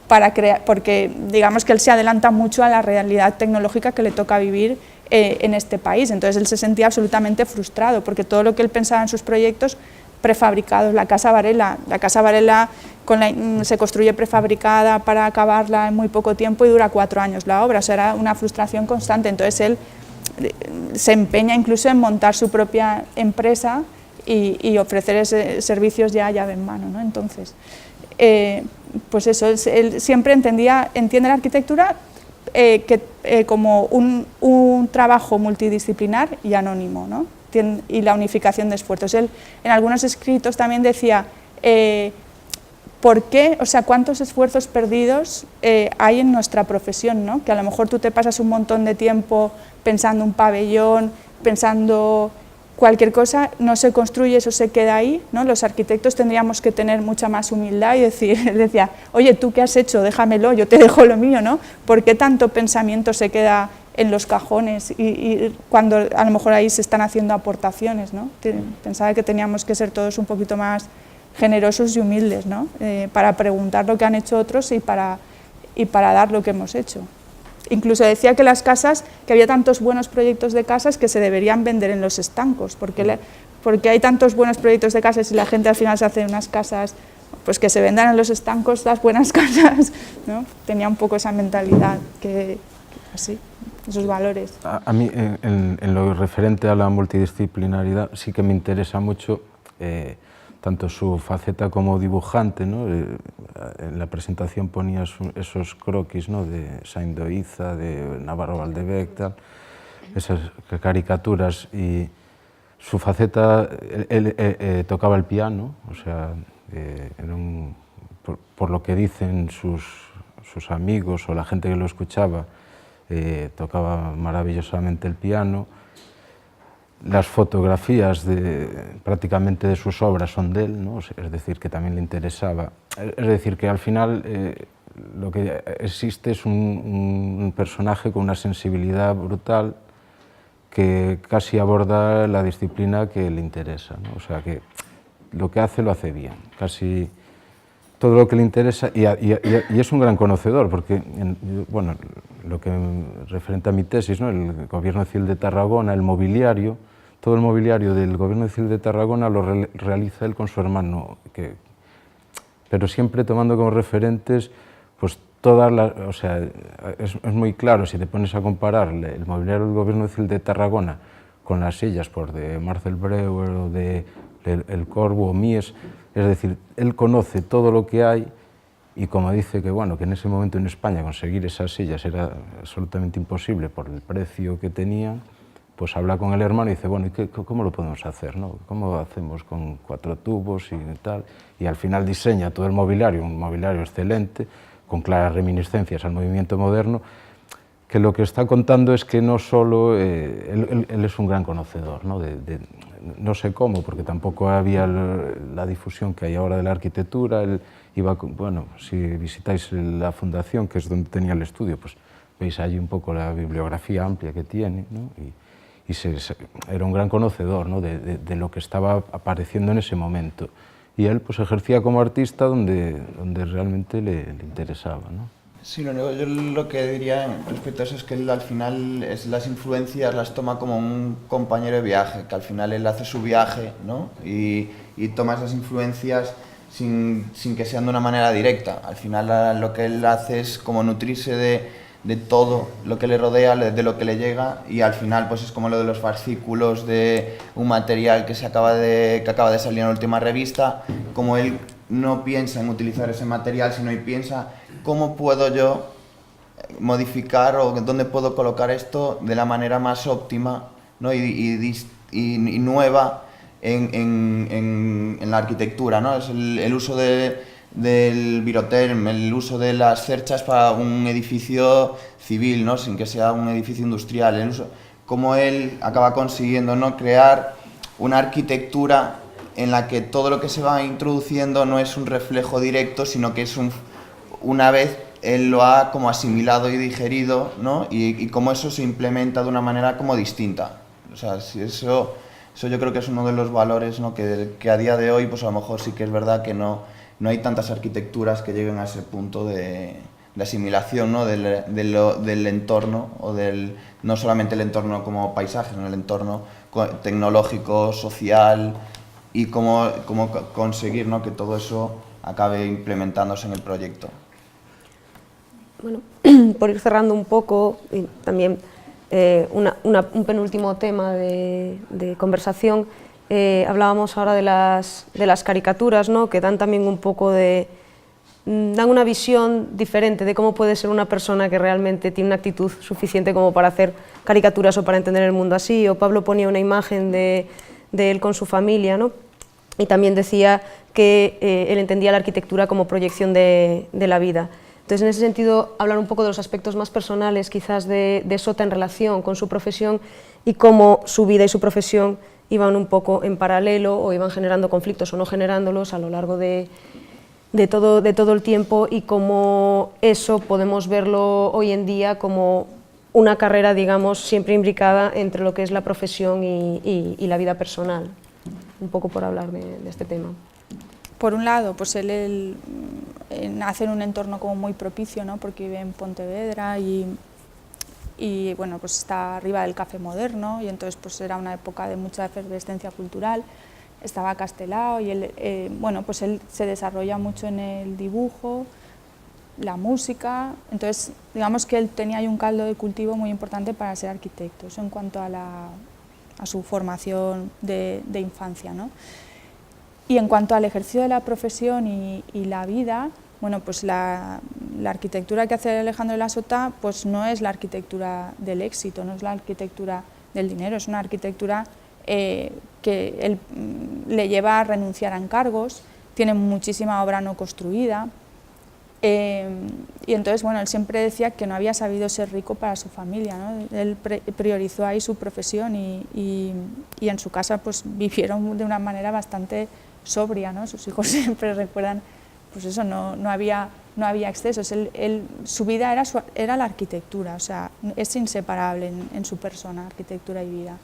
para crear, porque digamos que él se adelanta mucho a la realidad tecnológica que le toca vivir en este país, entonces él se sentía absolutamente frustrado porque todo lo que él pensaba en sus proyectos prefabricados, la Casa Varela se construye prefabricada para acabarla en muy poco tiempo y dura 4 años la obra, o sea, era una frustración constante, entonces él se empeña incluso en montar su propia empresa y ofrecer servicios ya llave en mano, ¿no? Entonces, pues eso, él siempre entiende la arquitectura como un trabajo multidisciplinar y anónimo, ¿no? Y la unificación de esfuerzos. Él en algunos escritos también decía, ¿por qué? O sea, ¿cuántos esfuerzos perdidos hay en nuestra profesión, ¿no? Que a lo mejor tú te pasas un montón de tiempo pensando un pabellón, pensando cualquier cosa, no se construye, eso se queda ahí, ¿no? Los arquitectos tendríamos que tener mucha más humildad y él decía, oye, ¿tú qué has hecho? Déjamelo, yo te dejo lo mío, ¿no? ¿Por qué tanto pensamiento se queda en los cajones y cuando a lo mejor ahí se están haciendo aportaciones, ¿no? Pensaba que teníamos que ser todos un poquito más generosos y humildes, ¿no? Para preguntar lo que han hecho otros y para dar lo que hemos hecho. Incluso decía que las casas, que había tantos buenos proyectos de casas que se deberían vender en los estancos, porque hay tantos buenos proyectos de casas y la gente al final se hace unas casas, pues que se vendan en los estancos las buenas casas, ¿no? Tenía un poco esa mentalidad, así, esos valores. A mí, en lo referente a la multidisciplinaridad, sí que me interesa mucho tanto su faceta como dibujante, ¿no? En la presentación ponías esos croquis, ¿no? De Saint Doiza, de Navarro Valdebec, tal, esas caricaturas, y su faceta, él tocaba el piano, o sea, por lo que dicen sus amigos o la gente que lo escuchaba, tocaba maravillosamente el piano. Las fotografías prácticamente de sus obras son de él, ¿no? Es decir, que también le interesaba. Es decir, que al final lo que existe es un personaje con una sensibilidad brutal que casi aborda la disciplina que le interesa, ¿no? O sea, que lo que hace lo hace bien, casi todo lo que le interesa, y es un gran conocedor, porque, bueno, lo que referente a mi tesis, ¿no? El Gobierno Civil de Tarragona, el mobiliario, todo el mobiliario del Gobierno Civil de Tarragona lo realiza él con su hermano, pero siempre tomando como referentes pues todas las, o sea, es muy claro si te pones a comparar el mobiliario del Gobierno Civil de Tarragona con las sillas de Marcel Breuer o de El Corvo o Mies, es decir, él conoce todo lo que hay, y como dice que, bueno, que en ese momento en España conseguir esas sillas era absolutamente imposible por el precio que tenían, pues habla con el hermano y dice, bueno, ¿y cómo lo podemos hacer, no? ¿Cómo hacemos con 4 tubos y tal? Y al final diseña todo el mobiliario, un mobiliario excelente, con claras reminiscencias al movimiento moderno, que lo que está contando es que no solo él es un gran conocedor, ¿no? No sé cómo, porque tampoco había la difusión que hay ahora de la arquitectura. Él iba, bueno, si visitáis la fundación, que es donde tenía el estudio, pues veis allí un poco la bibliografía amplia que tiene, ¿no? Y era un gran conocedor, ¿no? de lo que estaba apareciendo en ese momento. Y él pues ejercía como artista donde realmente le interesaba, ¿no? Sí, yo lo que diría respecto a eso es que él al final las influencias las toma como un compañero de viaje, que al final él hace su viaje, ¿no? y toma esas influencias sin que sean de una manera directa. Al final lo que él hace es como nutrirse de todo lo que le rodea, de lo que le llega, y al final pues es como lo de los fascículos de un material que acaba de salir en la última revista, como él no piensa en utilizar ese material, sino y piensa cómo puedo yo modificar o dónde puedo colocar esto de la manera más óptima, ¿no? y nueva en la arquitectura, ¿no? Es el uso del viroterm, el uso de las cerchas para un edificio civil, ¿no? Sin que sea un edificio industrial, cómo él acaba consiguiendo, ¿no? Crear una arquitectura en la que todo lo que se va introduciendo no es un reflejo directo, sino que es una vez él lo ha como asimilado y digerido, ¿no? y cómo eso se implementa de una manera como distinta. O sea, eso yo creo que es uno de los valores, ¿no? que a día de hoy pues a lo mejor sí que es verdad que no hay tantas arquitecturas que lleguen a ese punto de asimilación, ¿no? del entorno, o no solamente el entorno como paisaje, sino el entorno tecnológico, social, y cómo conseguir, ¿no? que todo eso acabe implementándose en el proyecto. Bueno, por ir cerrando un poco, y también un penúltimo tema de conversación, hablábamos ahora de las caricaturas, ¿no? que dan también un poco dan una visión diferente de cómo puede ser una persona que realmente tiene una actitud suficiente como para hacer caricaturas o para entender el mundo así. O Pablo ponía una imagen de él con su familia, ¿no? Y también decía que él entendía la arquitectura como proyección de la vida. Entonces, en ese sentido, hablar un poco de los aspectos más personales quizás de Sota en relación con su profesión, y cómo su vida y su profesión iban un poco en paralelo, o iban generando conflictos o no generándolos a lo largo de todo el tiempo, y cómo eso podemos verlo hoy en día como una carrera, digamos, siempre imbricada entre lo que es la profesión y la vida personal. Un poco por hablar de este tema. Por un lado, pues él nace en un entorno como muy propicio, ¿no? Porque vive en Pontevedra y bueno, pues está arriba del Café Moderno, y entonces pues era una época de mucha efervescencia cultural. Estaba Castelao y él, bueno, pues él se desarrolla mucho en el dibujo, la música, entonces digamos que él tenía ahí un caldo de cultivo muy importante para ser arquitecto, eso en cuanto a su formación de infancia, ¿no? Y en cuanto al ejercicio de la profesión y la vida, bueno, pues la arquitectura que hace Alejandro de la Sota pues no es la arquitectura del éxito, no es la arquitectura del dinero, es una arquitectura que él le lleva a renunciar a encargos, tiene muchísima obra no construida, y entonces, bueno, él siempre decía que no había sabido ser rico para su familia, ¿no? Él priorizó ahí su profesión y en su casa pues vivieron de una manera bastante sobria, ¿no? Sus hijos siempre recuerdan, pues eso, no había excesos, su vida era la arquitectura, o sea, es inseparable en su persona, arquitectura y vida.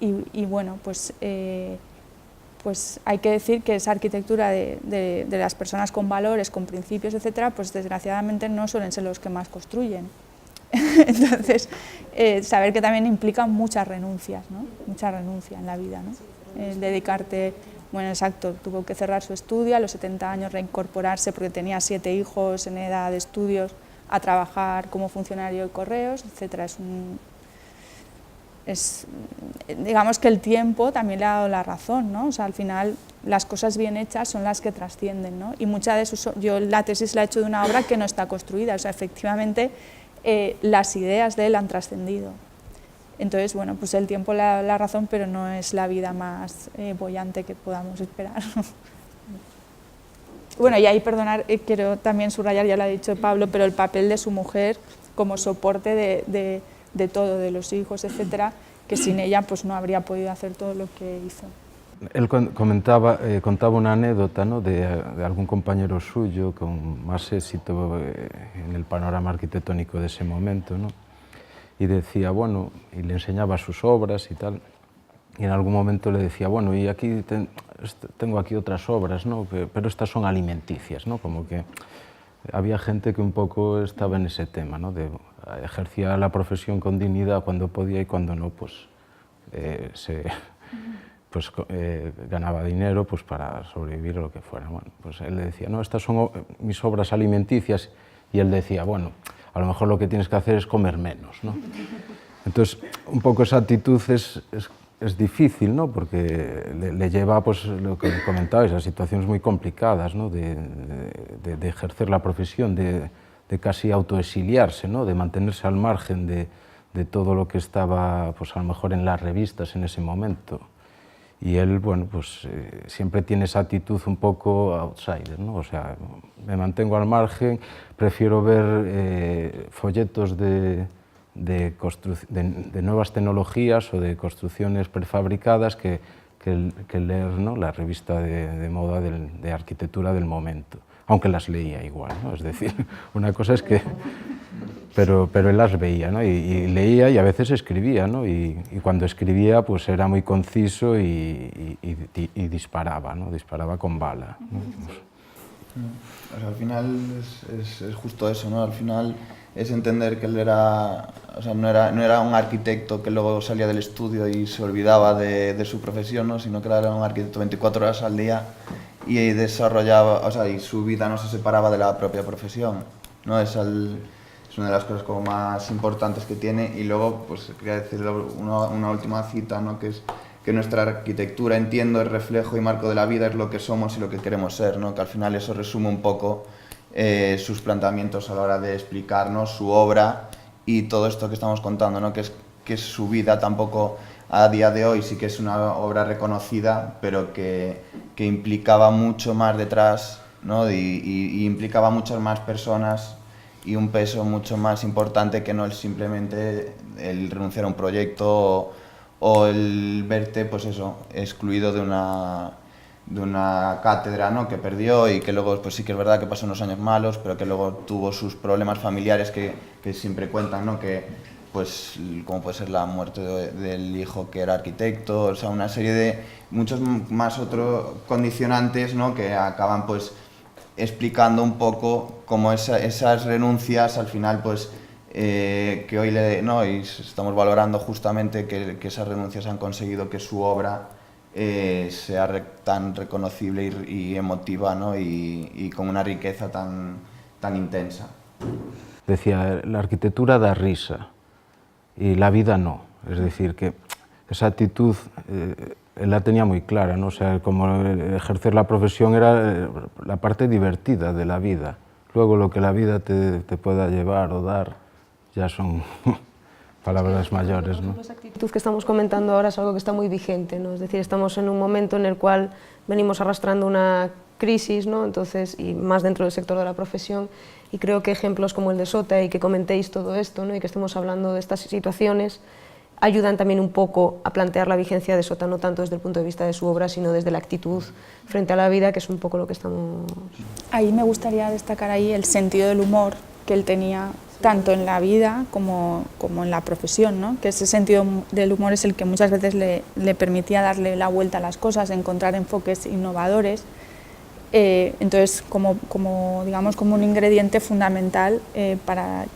Y bueno, pues hay que decir que esa arquitectura de las personas con valores, con principios, etcétera, pues desgraciadamente no suelen ser los que más construyen. Entonces, saber que también implica muchas renuncias, ¿no? Mucha renuncia en la vida, ¿no? Dedicarte, bueno, exacto, tuvo que cerrar su estudio, a los 70 años reincorporarse porque tenía 7 hijos en edad de estudios, a trabajar como funcionario de correos, etcétera. Digamos que el tiempo también le ha dado la razón, ¿no? O sea, al final las cosas bien hechas son las que trascienden, ¿no? Y muchas de sus, yo la tesis la he hecho de una obra que no está construida, o sea, efectivamente las ideas de él han trascendido. Entonces, bueno, pues el tiempo le ha dado la razón, pero no es la vida más boyante que podamos esperar. Bueno, y ahí, perdonar, quiero también subrayar, ya lo ha dicho Pablo, pero el papel de su mujer como soporte de todo, de los hijos, etcétera, que sin ella pues no habría podido hacer todo lo que hizo. Él contaba una anécdota, ¿no?, de algún compañero suyo con más éxito en el panorama arquitectónico de ese momento, ¿no? Y decía, bueno, y le enseñaba sus obras y tal, y en algún momento le decía, bueno, y aquí tengo aquí otras obras, ¿no?, pero estas son alimenticias, ¿no? Como que había gente que un poco estaba en ese tema, ¿no?, ejercía la profesión con dignidad cuando podía y cuando no, pues, ganaba dinero pues, para sobrevivir o lo que fuera. Bueno, pues él le decía, no, estas son mis obras alimenticias, y él decía, bueno, a lo mejor lo que tienes que hacer es comer menos, ¿no? Entonces, un poco esa actitud es difícil, ¿no?, porque le lleva, pues, lo que comentabais, a situaciones muy complicadas, ¿no?, de ejercer la profesión, de casi autoexiliarse, ¿no?, de mantenerse al margen de todo lo que estaba, pues, a lo mejor en las revistas en ese momento. Y él, bueno, pues siempre tiene esa actitud un poco outsider, ¿no? O sea, me mantengo al margen, prefiero ver folletos de nuevas tecnologías o de construcciones prefabricadas que leer, ¿no?, la revista de moda de arquitectura del momento, aunque las leía igual, ¿no? Es decir, una cosa es que... Pero él las veía, ¿no?, y leía y a veces escribía, ¿no?, y cuando escribía pues era muy conciso y disparaba, ¿no?, disparaba con bala, ¿no? O sea, al final es justo eso, ¿no? Al final es entender que él era, o sea, no era un arquitecto que luego salía del estudio y se olvidaba de su profesión, ¿no?, sino que era un arquitecto 24 horas al día y desarrollaba, o sea, y su vida no se separaba de la propia profesión, ¿no? Es una de las cosas como más importantes que tiene. Y luego, pues quería decir una última cita, ¿no?, que es que nuestra arquitectura, entiendo, es reflejo y marco de la vida, es lo que somos y lo que queremos ser, ¿no?, que al final eso resume un poco sus planteamientos a la hora de explicarnos su obra y todo esto que estamos contando, ¿no?, que es su vida. Tampoco a día de hoy sí que es una obra reconocida, pero que implicaba mucho más detrás, ¿no?, y implicaba muchas más personas y un peso mucho más importante que no es simplemente el renunciar a un proyecto o el verte, pues eso, excluido de una cátedra, ¿no?, que perdió y que luego, pues sí que es verdad que pasó unos años malos, pero que luego tuvo sus problemas familiares que siempre cuentan, ¿no?, que pues como puede ser la muerte del hijo que era arquitecto, o sea, una serie de muchos más otros condicionantes, ¿no?, que acaban pues explicando un poco cómo esas renuncias al final, pues que hoy y estamos valorando justamente que esas renuncias han conseguido que su obra sea tan reconocible y emotiva, ¿no?, y con una riqueza tan intensa. Decía, la arquitectura da risa y la vida no, es decir, que esa actitud él la tenía muy clara, ¿no? O sea, como ejercer la profesión era la parte divertida de la vida. Luego lo que la vida te pueda llevar o dar ya son palabras mayores, ¿no? Esa actitud que estamos comentando ahora es algo que está muy vigente, ¿no? Es decir, estamos en un momento en el cual venimos arrastrando una crisis, ¿no? Entonces, y más dentro del sector de la profesión, y creo que ejemplos como el de Sota y que comentéis todo esto, ¿no? Y que estemos hablando de estas situaciones ayudan también un poco a plantear la vigencia de Sota, no tanto desde el punto de vista de su obra, sino desde la actitud frente a la vida, que es un poco lo que estamos... Ahí me gustaría destacar ahí el sentido del humor que él tenía tanto en la vida como en la profesión, ¿no? Que ese sentido del humor es el que muchas veces le permitía darle la vuelta a las cosas, encontrar enfoques innovadores. Entonces, digamos, como un ingrediente fundamental para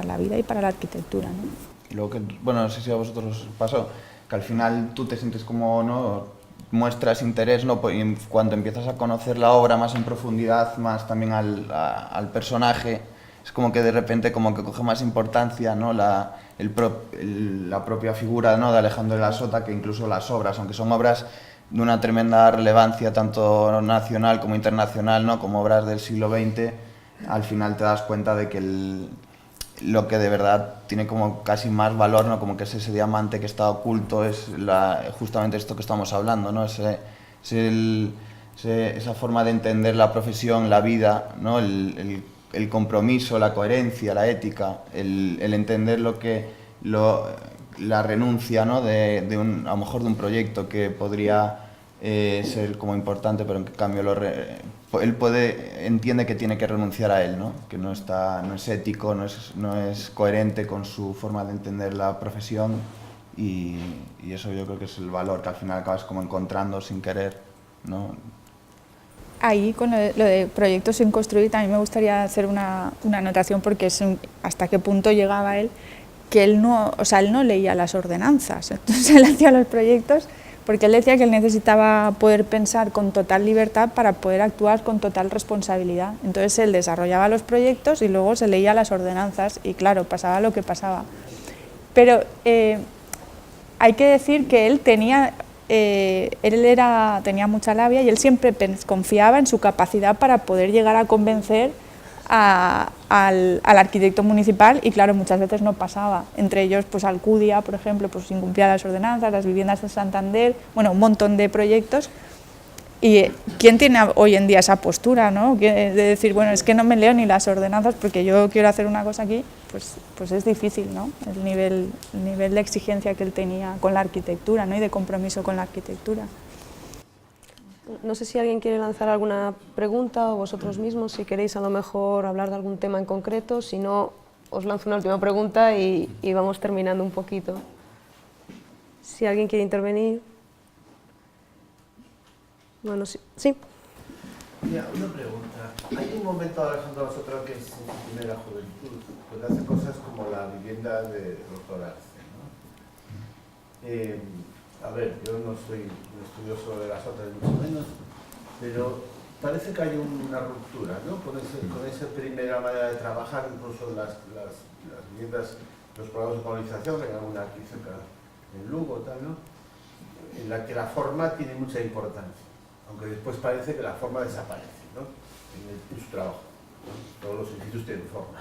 la vida y para la arquitectura, ¿no? Y luego que, bueno, no sé si a vosotros os pasó, que al final tú te sientes como, ¿no? Muestras interés, ¿no? Y cuando empiezas a conocer la obra más en profundidad, más también al personaje, es como que de repente como que coge más importancia, ¿no? la propia figura, ¿no? De Alejandro de la Sota, que incluso las obras, aunque son obras de una tremenda relevancia tanto nacional como internacional, ¿no? Como obras del siglo XX, al final te das cuenta de que lo que de verdad tiene como casi más valor, ¿no? Como que es ese diamante que está oculto, es justamente esto que estamos hablando, ¿no? Esa forma de entender la profesión, la vida, ¿no? El compromiso, la coherencia, la ética, el entender la renuncia, ¿no? a lo mejor de un proyecto que podría ser como importante, pero en cambio él entiende que tiene que renunciar a él, ¿no? Que no es ético, no es coherente con su forma de entender la profesión, y eso yo creo que es el valor que al final acabas como encontrando sin querer, ¿no? Ahí, con lo de proyectos sin construir, también me gustaría hacer una anotación, porque es hasta qué punto llegaba él, que él no leía las ordenanzas, entonces él hacía los proyectos porque él decía que él necesitaba poder pensar con total libertad para poder actuar con total responsabilidad. Entonces él desarrollaba los proyectos y luego se leía las ordenanzas y claro, pasaba lo que pasaba. Pero hay que decir que él tenía mucha labia y él siempre confiaba en su capacidad para poder llegar a convencer al arquitecto municipal, y claro, muchas veces no pasaba. Entre ellos, pues Alcudia, por ejemplo, pues incumplía las ordenanzas, las viviendas de Santander, bueno, un montón de proyectos. ¿Y quién tiene hoy en día esa postura, ¿no? De decir, bueno, es que no me leo ni las ordenanzas porque yo quiero hacer una cosa aquí? Pues es difícil, ¿no? El nivel de exigencia que él tenía con la arquitectura, ¿no? Y de compromiso con la arquitectura. No sé si alguien quiere lanzar alguna pregunta, o vosotros mismos, si queréis a lo mejor hablar de algún tema en concreto. Si no, os lanzo una última pregunta y vamos terminando un poquito. Si alguien quiere intervenir. Bueno, sí. Mira, una pregunta. Hay un momento, Alejandro, vosotros que es en su primera juventud, donde hace cosas como la vivienda de Dr. Arce, ¿no? A ver, yo no soy un estudioso de las otras, mucho menos, pero parece que hay una ruptura, ¿no? Con esa primera manera de trabajar, incluso las viviendas, los programas de colonización, que hay alguna aquí cerca en Lugo, tal, ¿no? En la que la forma tiene mucha importancia, aunque después parece que la forma desaparece, ¿no? En su trabajo, ¿no? Todos los edificios tienen forma,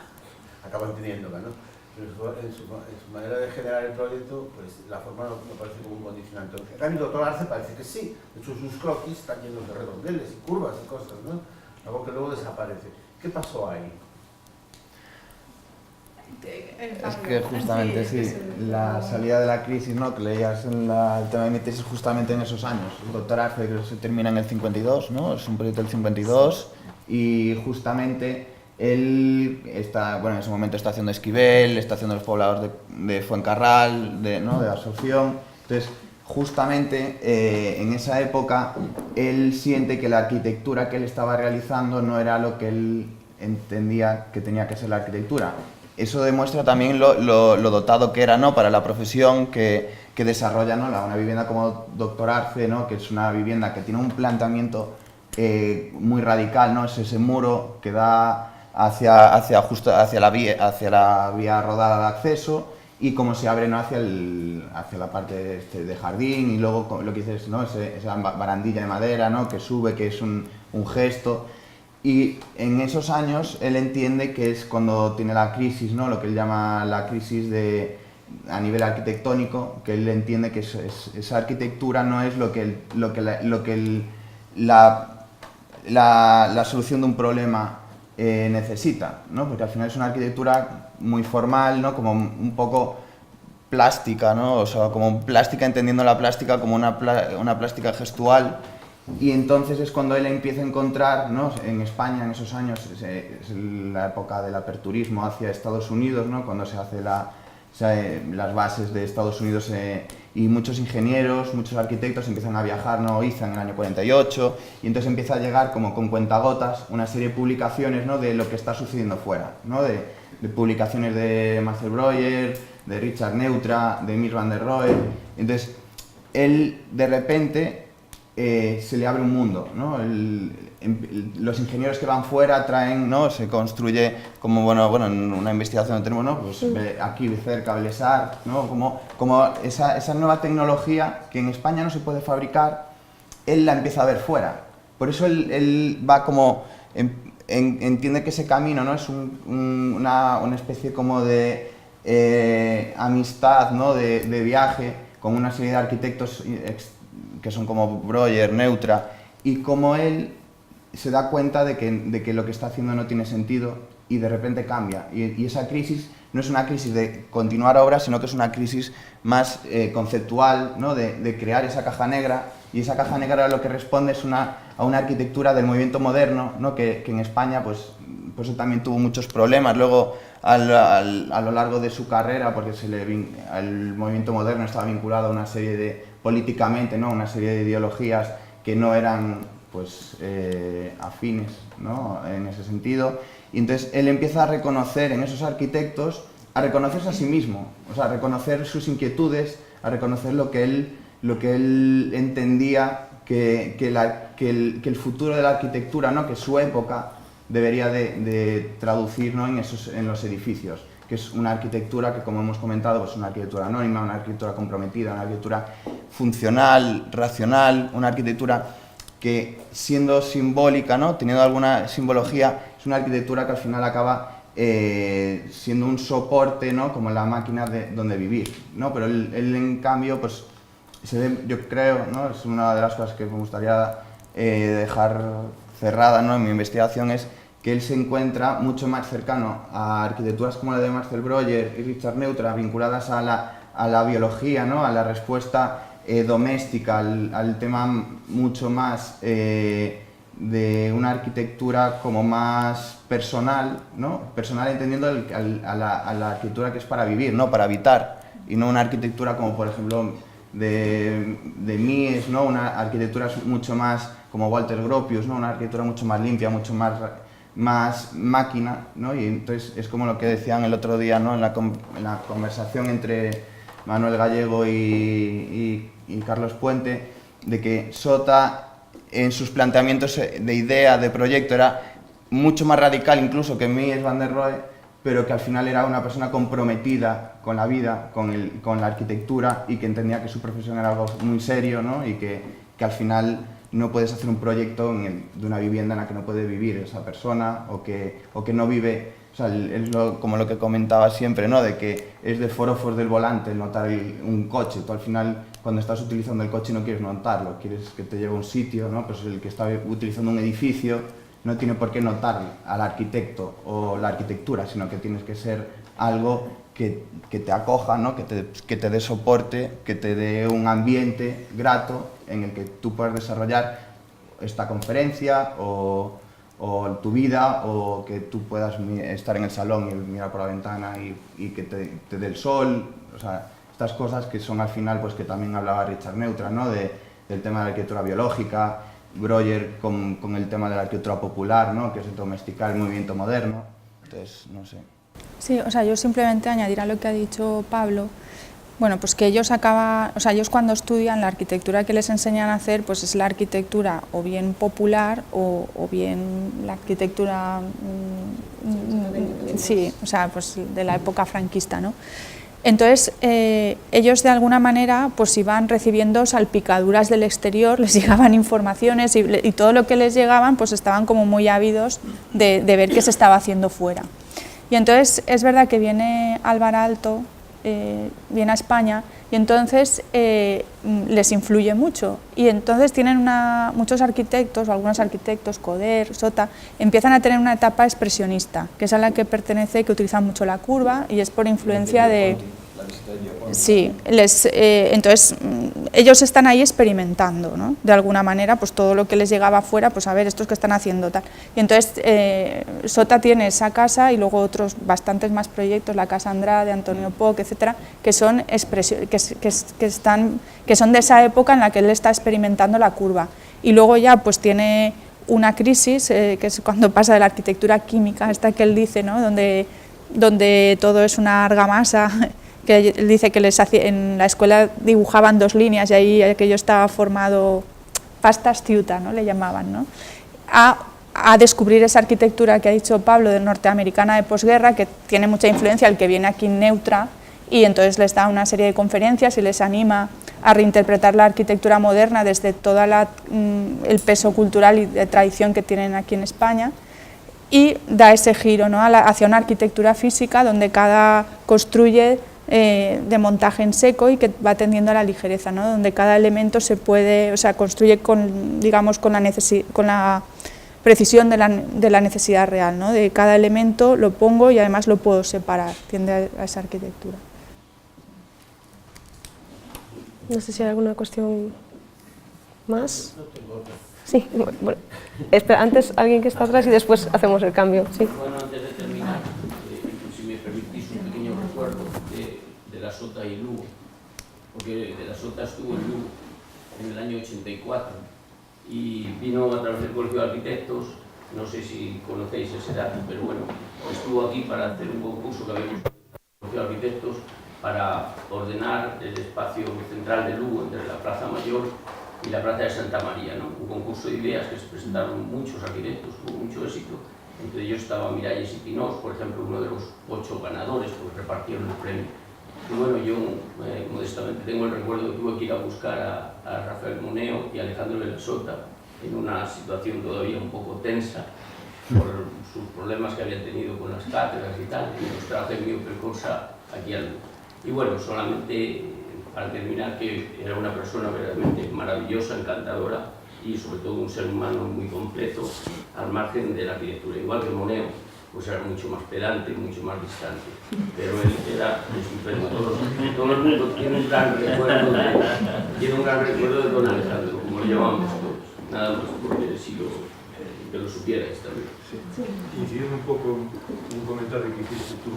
acaban teniéndola, ¿no? Pero en su manera de generar el proyecto, pues la forma no parece como un condicionante. En cambio, el Dr. Arce parece que sí. De hecho, sus croquis están llenos de redondeles y curvas y cosas, ¿no? Algo que luego desaparece. ¿Qué pasó ahí? Es que justamente, sí, la salida de la crisis, ¿no? Que leías en el tema de mi tesis justamente en esos años. El Dr. Arce creo que se termina en el 52, ¿no? Es un proyecto del 52, y justamente él está, bueno, en ese momento está haciendo Esquivel, está haciendo los poblados de Fuencarral, ¿no? De Asunción. Entonces, justamente en esa época, él siente que la arquitectura que él estaba realizando no era lo que él entendía que tenía que ser la arquitectura. Eso demuestra también lo dotado que era, ¿no? Para la profesión que desarrolla, ¿no? Una vivienda como Dr. Arce, ¿no? Que es una vivienda que tiene un planteamiento muy radical, ¿no? Es ese muro que da hacia la vía rodada de acceso, y cómo se abre, ¿no? hacia la parte de jardín, y luego lo que dices, ¿no? Esa barandilla de madera, ¿no? Que sube, que es un gesto. Y en esos años él entiende que es cuando tiene la crisis, ¿no? Lo que él llama la crisis a nivel arquitectónico, que él entiende que esa arquitectura no es la solución de un problema necesita, ¿no? Porque al final es una arquitectura muy formal, ¿no? Como un poco plástica, ¿no? O sea, como plástica, entendiendo la plástica como una plástica gestual, y entonces es cuando él empieza a encontrar, ¿no? En España en esos años, es la época del aperturismo hacia Estados Unidos, ¿no? Cuando se hace las bases de Estados Unidos, y muchos ingenieros, muchos arquitectos empiezan a viajar, ¿no? Iza en el año 48, y entonces empieza a llegar como con cuentagotas una serie de publicaciones, ¿no? De lo que está sucediendo fuera, ¿no? De publicaciones de Marcel Breuer, de Richard Neutra, de Mies van der Rohe. Entonces él de repente se le abre un mundo, ¿no? Los ingenieros que van fuera traen, ¿no? Se construye como, bueno, en una investigación tenemos, ¿no? Pues aquí cerca Belesar, ¿no? Como esa nueva tecnología que en España no se puede fabricar, él la empieza a ver fuera. Por eso él va como, entiende que ese camino, ¿no? Es una especie como de amistad, ¿no? De viaje con una serie de arquitectos que son como Breuer, Neutra, y como él se da cuenta de que lo que está haciendo no tiene sentido y de repente cambia. Y esa crisis no es una crisis de continuar obras, sino que es una crisis más conceptual, ¿no? De crear esa caja negra, y esa caja negra lo que responde es a una arquitectura del movimiento moderno, ¿no? Que en España pues eso también tuvo muchos problemas luego a lo largo de su carrera, porque el movimiento moderno estaba vinculado a una serie de, políticamente, ¿no? Una serie de ideologías que no eran pues afines, ¿no? En ese sentido, y entonces él empieza a reconocer en esos arquitectos, a reconocerse a sí mismo, o sea, a reconocer sus inquietudes, a reconocer lo que él entendía que el futuro de la arquitectura, ¿no? Que su época debería de traducir, ¿no? en los edificios, que es una arquitectura que, como hemos comentado, pues una arquitectura anónima, una arquitectura comprometida, una arquitectura funcional, racional, una arquitectura que, siendo simbólica, ¿no? Teniendo alguna simbología, es una arquitectura que al final acaba siendo un soporte, ¿no? Como la máquina donde vivir, ¿no? Pero él en cambio, pues, yo creo, ¿no? Es una de las cosas que me gustaría dejar cerrada, ¿no? En mi investigación, es que él se encuentra mucho más cercano a arquitecturas como la de Marcel Breuer y Richard Neutra, vinculadas a la biología, ¿no? A la respuesta doméstica, al tema mucho más de una arquitectura como más personal, ¿no? Personal entendiendo a la arquitectura que es para vivir, ¿no? Para habitar, y no una arquitectura como, por ejemplo, de Mies, ¿no? Una arquitectura mucho más como Walter Gropius, ¿no? Una arquitectura mucho más limpia, mucho más máquina, ¿no? Y entonces es como lo que decían el otro día, ¿no? en la conversación entre Manuel Gallego y Carlos Puente, de que Sota, en sus planteamientos de idea, de proyecto, era mucho más radical incluso que Mies van der Rohe, pero que al final era una persona comprometida con la vida, con la arquitectura, y que entendía que su profesión era algo muy serio, ¿no? Y que al final no puedes hacer un proyecto de una vivienda en la que no puede vivir esa persona, o que no vive, o sea, es como lo que comentaba siempre, ¿no? De que es de forofos del volante el notar un coche. Tú al final, cuando estás utilizando el coche, no quieres notarlo, quieres que te lleve a un sitio, ¿no? Pues el que está utilizando un edificio no tiene por qué notar al arquitecto o la arquitectura, sino que tienes que ser algo que te acoja, ¿no? que te dé soporte, que te dé un ambiente grato en el que tú puedas desarrollar esta conferencia o tu vida, o que tú puedas estar en el salón y mirar por la ventana y que te dé el sol. O sea, estas cosas que son al final, pues que también hablaba Richard Neutra, ¿no? Del tema de la arquitectura biológica, Breuer con el tema de la arquitectura popular, ¿no? Que es domesticar el movimiento moderno. Entonces, no sé. Sí, o sea, yo simplemente añadir a lo que ha dicho Pablo, bueno, pues que ellos ellos cuando estudian la arquitectura que les enseñan a hacer, pues es la arquitectura o bien popular o bien la arquitectura, sí, o sea, pues de la época franquista, ¿no? Entonces, ellos de alguna manera pues iban recibiendo salpicaduras del exterior, les llegaban informaciones y todo lo que les llegaban pues estaban como muy ávidos de ver qué se estaba haciendo fuera. Y entonces es verdad que viene Álvaro Aalto viene a España y entonces les influye mucho. Y entonces tienen muchos arquitectos, o algunos arquitectos, Coder, Sota, empiezan a tener una etapa expresionista, que es a la que pertenece, que utilizan mucho la curva y es por influencia de... Sí, entonces ellos están ahí experimentando, ¿no? De alguna manera, pues todo lo que les llegaba afuera, pues a ver, estos que están haciendo tal. Y entonces Sota tiene esa casa y luego otros bastantes más proyectos, la Casa Andrade, Antonio Poc, etcétera, que son que son de esa época en la que él está experimentando la curva. Y luego ya pues tiene una crisis, que es cuando pasa de la arquitectura química, esta que él dice, ¿no? donde todo es una argamasa, que él dice que en la escuela dibujaban 2 líneas y ahí aquello estaba formado, pasta astuta, ¿no? Le llamaban, ¿no? A descubrir esa arquitectura que ha dicho Pablo, de norteamericana de posguerra, que tiene mucha influencia, el que viene aquí neutra, y entonces les da una serie de conferencias y les anima a reinterpretar la arquitectura moderna desde todo el peso cultural y de tradición que tienen aquí en España, y da ese giro, ¿no? Hacia una arquitectura física donde cada construye de montaje en seco y que va tendiendo a la ligereza, ¿no? Donde cada elemento se puede, o sea, construye con, digamos, con la precisión de la necesidad real, ¿no? De cada elemento lo pongo y además lo puedo separar, tiende a esa arquitectura. No sé si hay alguna cuestión más. Sí, bueno, espera, antes alguien que está atrás y después hacemos el cambio. Sí. Bueno, antes de terminar, si me permitís un pequeño recuerdo de la Sota y Lugo, porque de la Sota estuvo en Lugo en el año 84 y vino a través del Colegio de Arquitectos, no sé si conocéis ese dato, pero bueno, estuvo aquí para hacer un concurso que habíamos hecho en el Colegio de Arquitectos para ordenar el espacio central de Lugo entre la Plaza Mayor y la Plaza de Santa María, ¿no? Un concurso de ideas que se presentaron muchos arquitectos, tuvo mucho éxito. Entre ellos estaba Miralles y Pinós, por ejemplo, uno de los 8 ganadores, pues repartieron el premio. Y bueno, yo modestamente tengo el recuerdo que tuve que ir a buscar a Rafael Moneo y a Alejandro de la Sota en una situación todavía un poco tensa por sus problemas que habían tenido con las cátedras y tal, y los traje en mi percorsa aquí al Lugo. Y bueno, solamente para terminar, que era una persona verdaderamente maravillosa, encantadora y sobre todo un ser humano muy completo al margen de la arquitectura. Igual que Moneo, pues era mucho más pedante, mucho más distante, pero él era estupendo. Todo el mundo tiene un gran recuerdo de don Alejandro, como lo llamamos todos, nada más porque si que lo supierais también. Sí. Incidiendo un poco en un comentario que hiciste tú,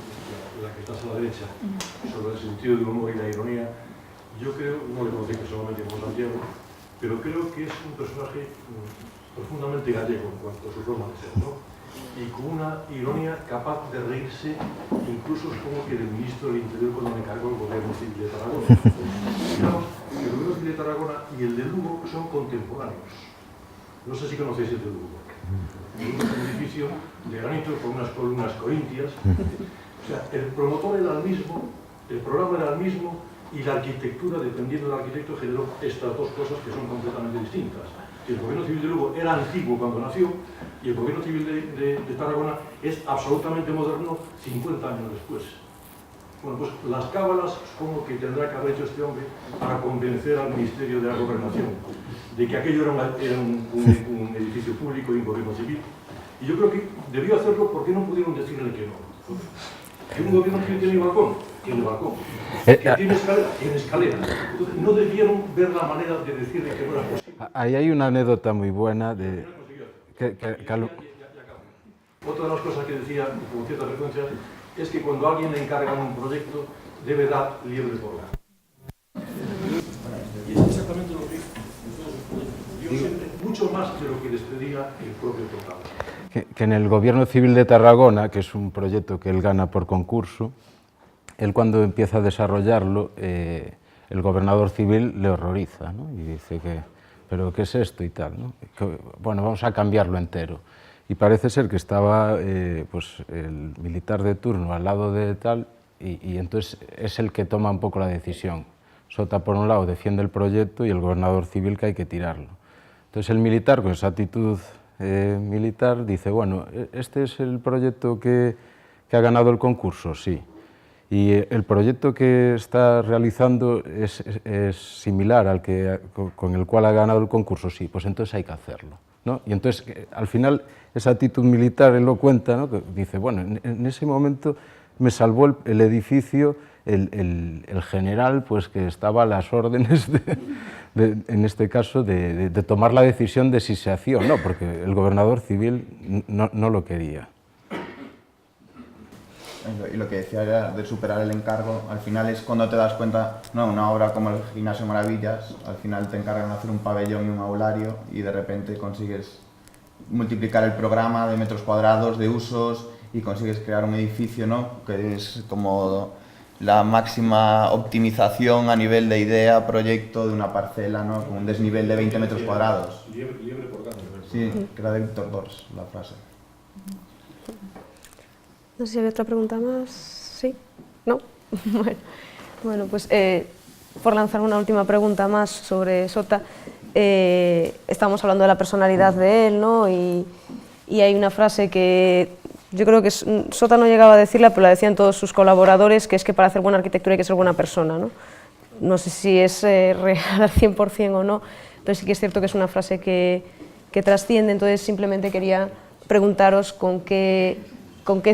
la que estás a la derecha, sobre el sentido del humor y la ironía, yo creo, no le conocí personalmente como Santiago, pero creo que es un personaje profundamente gallego en cuanto a su forma de ser, ¿no? Y con una ironía capaz de reírse, incluso supongo que del ministro del Interior cuando me cargó el gobierno civil de Tarragona. Digamos que el gobierno civil de Tarragona y el de Lugo son contemporáneos. No sé si conocéis el de Lugo. El Lugo es un edificio de granito con unas columnas corintias. O sea, el promotor era el mismo, el programa era el mismo, y la arquitectura, dependiendo del arquitecto, generó estas 2 cosas que son completamente distintas. El gobierno civil de Lugo era antiguo cuando nació y el gobierno civil de Tarragona es absolutamente moderno 50 años después. Bueno, pues las cábalas supongo que tendrá que haber hecho este hombre para convencer al Ministerio de la Gobernación de que aquello era un edificio público y un gobierno civil. Y yo creo que debió hacerlo porque no pudieron decirle que no. Que un gobierno civil tiene balcón, tiene balcón. Que tiene escalera. Entonces, no debieron ver la manera de decirle que no era posible. Ahí hay una anécdota muy buena de... Otra de las cosas que decía con cierta frecuencia es que cuando a alguien le encargan un proyecto debe dar liebre por gato. Y es exactamente lo que hizo en todos sus proyectos. Dio siempre mucho más de lo que les pedía el propio tocado. Que en el Gobierno Civil de Tarragona, que es un proyecto que él gana por concurso, él cuando empieza a desarrollarlo, el gobernador civil le horroriza, ¿no? Y dice que, ¿pero qué es esto y tal, ¿no? Que, bueno, vamos a cambiarlo entero. Y parece ser que estaba pues, el militar de turno al lado de tal, y entonces es el que toma un poco la decisión. Sota, por un lado, defiende el proyecto y el gobernador civil que hay que tirarlo. Entonces el militar, con esa actitud militar, dice, bueno, ¿este es el proyecto que ha ganado el concurso? Sí. Y el proyecto que está realizando es similar al que, con el cual ha ganado el concurso, sí, pues entonces hay que hacerlo, ¿no? Y entonces, al final, esa actitud militar, él lo cuenta, ¿no? Que dice, bueno, en ese momento me salvó el edificio el general, pues que estaba a las órdenes, en este caso, de tomar la decisión de si se hacía o no, porque el gobernador civil no lo quería. Y lo que decía era de superar el encargo, al final es cuando te das cuenta, no, una obra como el Gimnasio Maravillas, al final te encargan de hacer un pabellón y un aulario y de repente consigues multiplicar el programa de metros cuadrados, de usos, y consigues crear un edificio, ¿no? Que es como la máxima optimización a nivel de idea, proyecto de una parcela, ¿no? Con un desnivel de 20 metros cuadrados. Liebre por gato. Sí, que era de Víctor Dors, la frase. No sé si había otra pregunta más. ¿Sí? ¿No? Bueno, pues por lanzar una última pregunta más sobre Sota, estábamos hablando de la personalidad de él, ¿no? Y hay una frase que yo creo que Sota no llegaba a decirla, pero la decían todos sus colaboradores, que es que para hacer buena arquitectura hay que ser buena persona, ¿no? No sé si es real al 100% o no, pero sí que es cierto que es una frase que trasciende. Entonces simplemente quería preguntaros con qué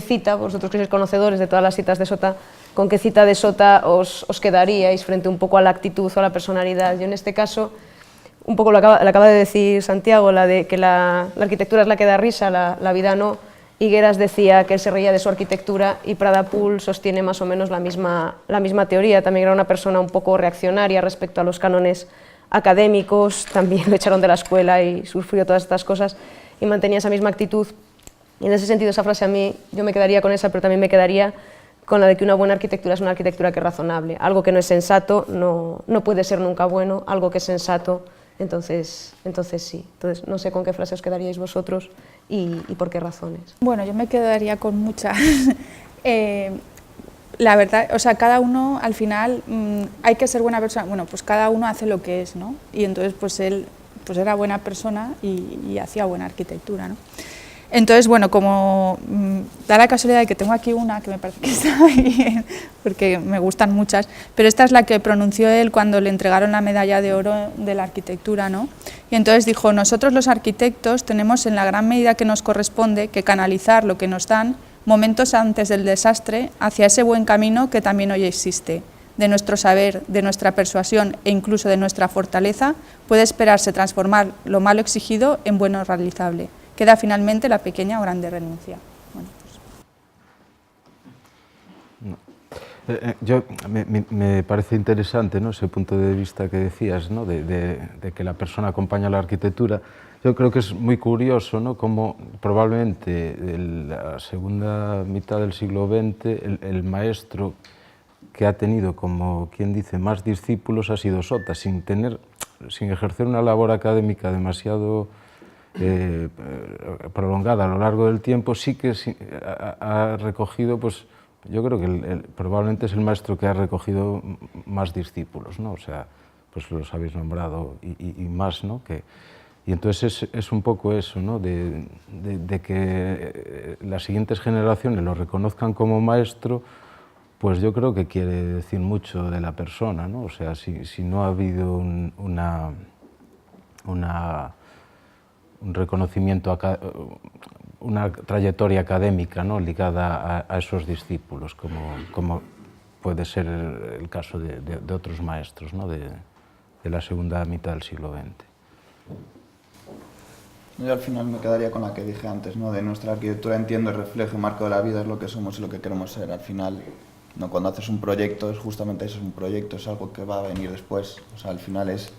cita, vosotros que sois conocedores de todas las citas de Sota, con qué cita de Sota os quedaríais frente un poco a la actitud o a la personalidad. Yo en este caso, un poco lo acaba de decir Santiago, la de que la arquitectura es la que da risa, la vida no. Higueras decía que él se reía de su arquitectura y Pradapul sostiene más o menos la misma teoría. También era una persona un poco reaccionaria respecto a los cánones académicos, también lo echaron de la escuela y sufrió todas estas cosas y mantenía esa misma actitud. Y en ese sentido esa frase a mí, yo me quedaría con esa, pero también me quedaría con la de que una buena arquitectura es una arquitectura que es razonable. Algo que no es sensato no puede ser nunca bueno, algo que es sensato, entonces sí. Entonces no sé con qué frase os quedaríais vosotros y por qué razones. Bueno, yo me quedaría con muchas. La verdad, o sea, cada uno al final hay que ser buena persona. Bueno, pues cada uno hace lo que es, ¿no? Y entonces pues él pues era buena persona y hacía buena arquitectura, ¿no? Entonces, bueno, como da la casualidad de que tengo aquí una que me parece que está bien, porque me gustan muchas, pero esta es la que pronunció él cuando le entregaron la medalla de oro de la arquitectura, ¿no? Y entonces dijo, nosotros los arquitectos tenemos en la gran medida que nos corresponde que canalizar lo que nos dan momentos antes del desastre hacia ese buen camino que también hoy existe. De nuestro saber, de nuestra persuasión e incluso de nuestra fortaleza puede esperarse transformar lo malo exigido en bueno realizable. Queda finalmente la pequeña o grande renuncia. Bueno, pues. Me parece interesante, ¿no?, ese punto de vista que decías, ¿no?, de que la persona acompaña a la arquitectura. Yo creo que es muy curioso, ¿no?, cómo probablemente en la segunda mitad del siglo XX el maestro que ha tenido, como quien dice, más discípulos ha sido Sota, sin ejercer una labor académica demasiado prolongada a lo largo del tiempo. Sí que ha recogido, pues yo creo que probablemente es el maestro que ha recogido más discípulos, ¿no? O sea, pues los habéis nombrado y más, ¿no? Y entonces es un poco eso, ¿no?, de que las siguientes generaciones lo reconozcan como maestro, pues yo creo que quiere decir mucho de la persona, ¿no? O sea, si no ha habido un reconocimiento, una trayectoria académica, ¿no?, ligada a esos discípulos, como puede ser el caso de otros maestros, ¿no?, de la segunda mitad del siglo XX. Yo al final me quedaría con la que dije antes, ¿no?, de nuestra arquitectura entiendo el reflejo y marco de la vida, es lo que somos y lo que queremos ser. Al final, ¿no?, cuando haces un proyecto, es justamente eso, es un proyecto, es algo que va a venir después. O sea, al final es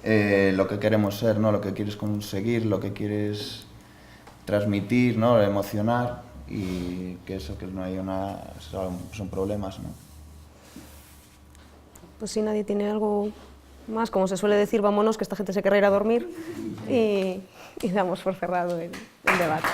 lo que queremos ser, ¿no?, lo que quieres conseguir, lo que quieres transmitir, ¿no?, emocionar, y que eso, que no hay son problemas, ¿no? Pues si nadie tiene algo más, como se suele decir, vámonos, que esta gente se querrá ir a dormir, y damos por cerrado el debate.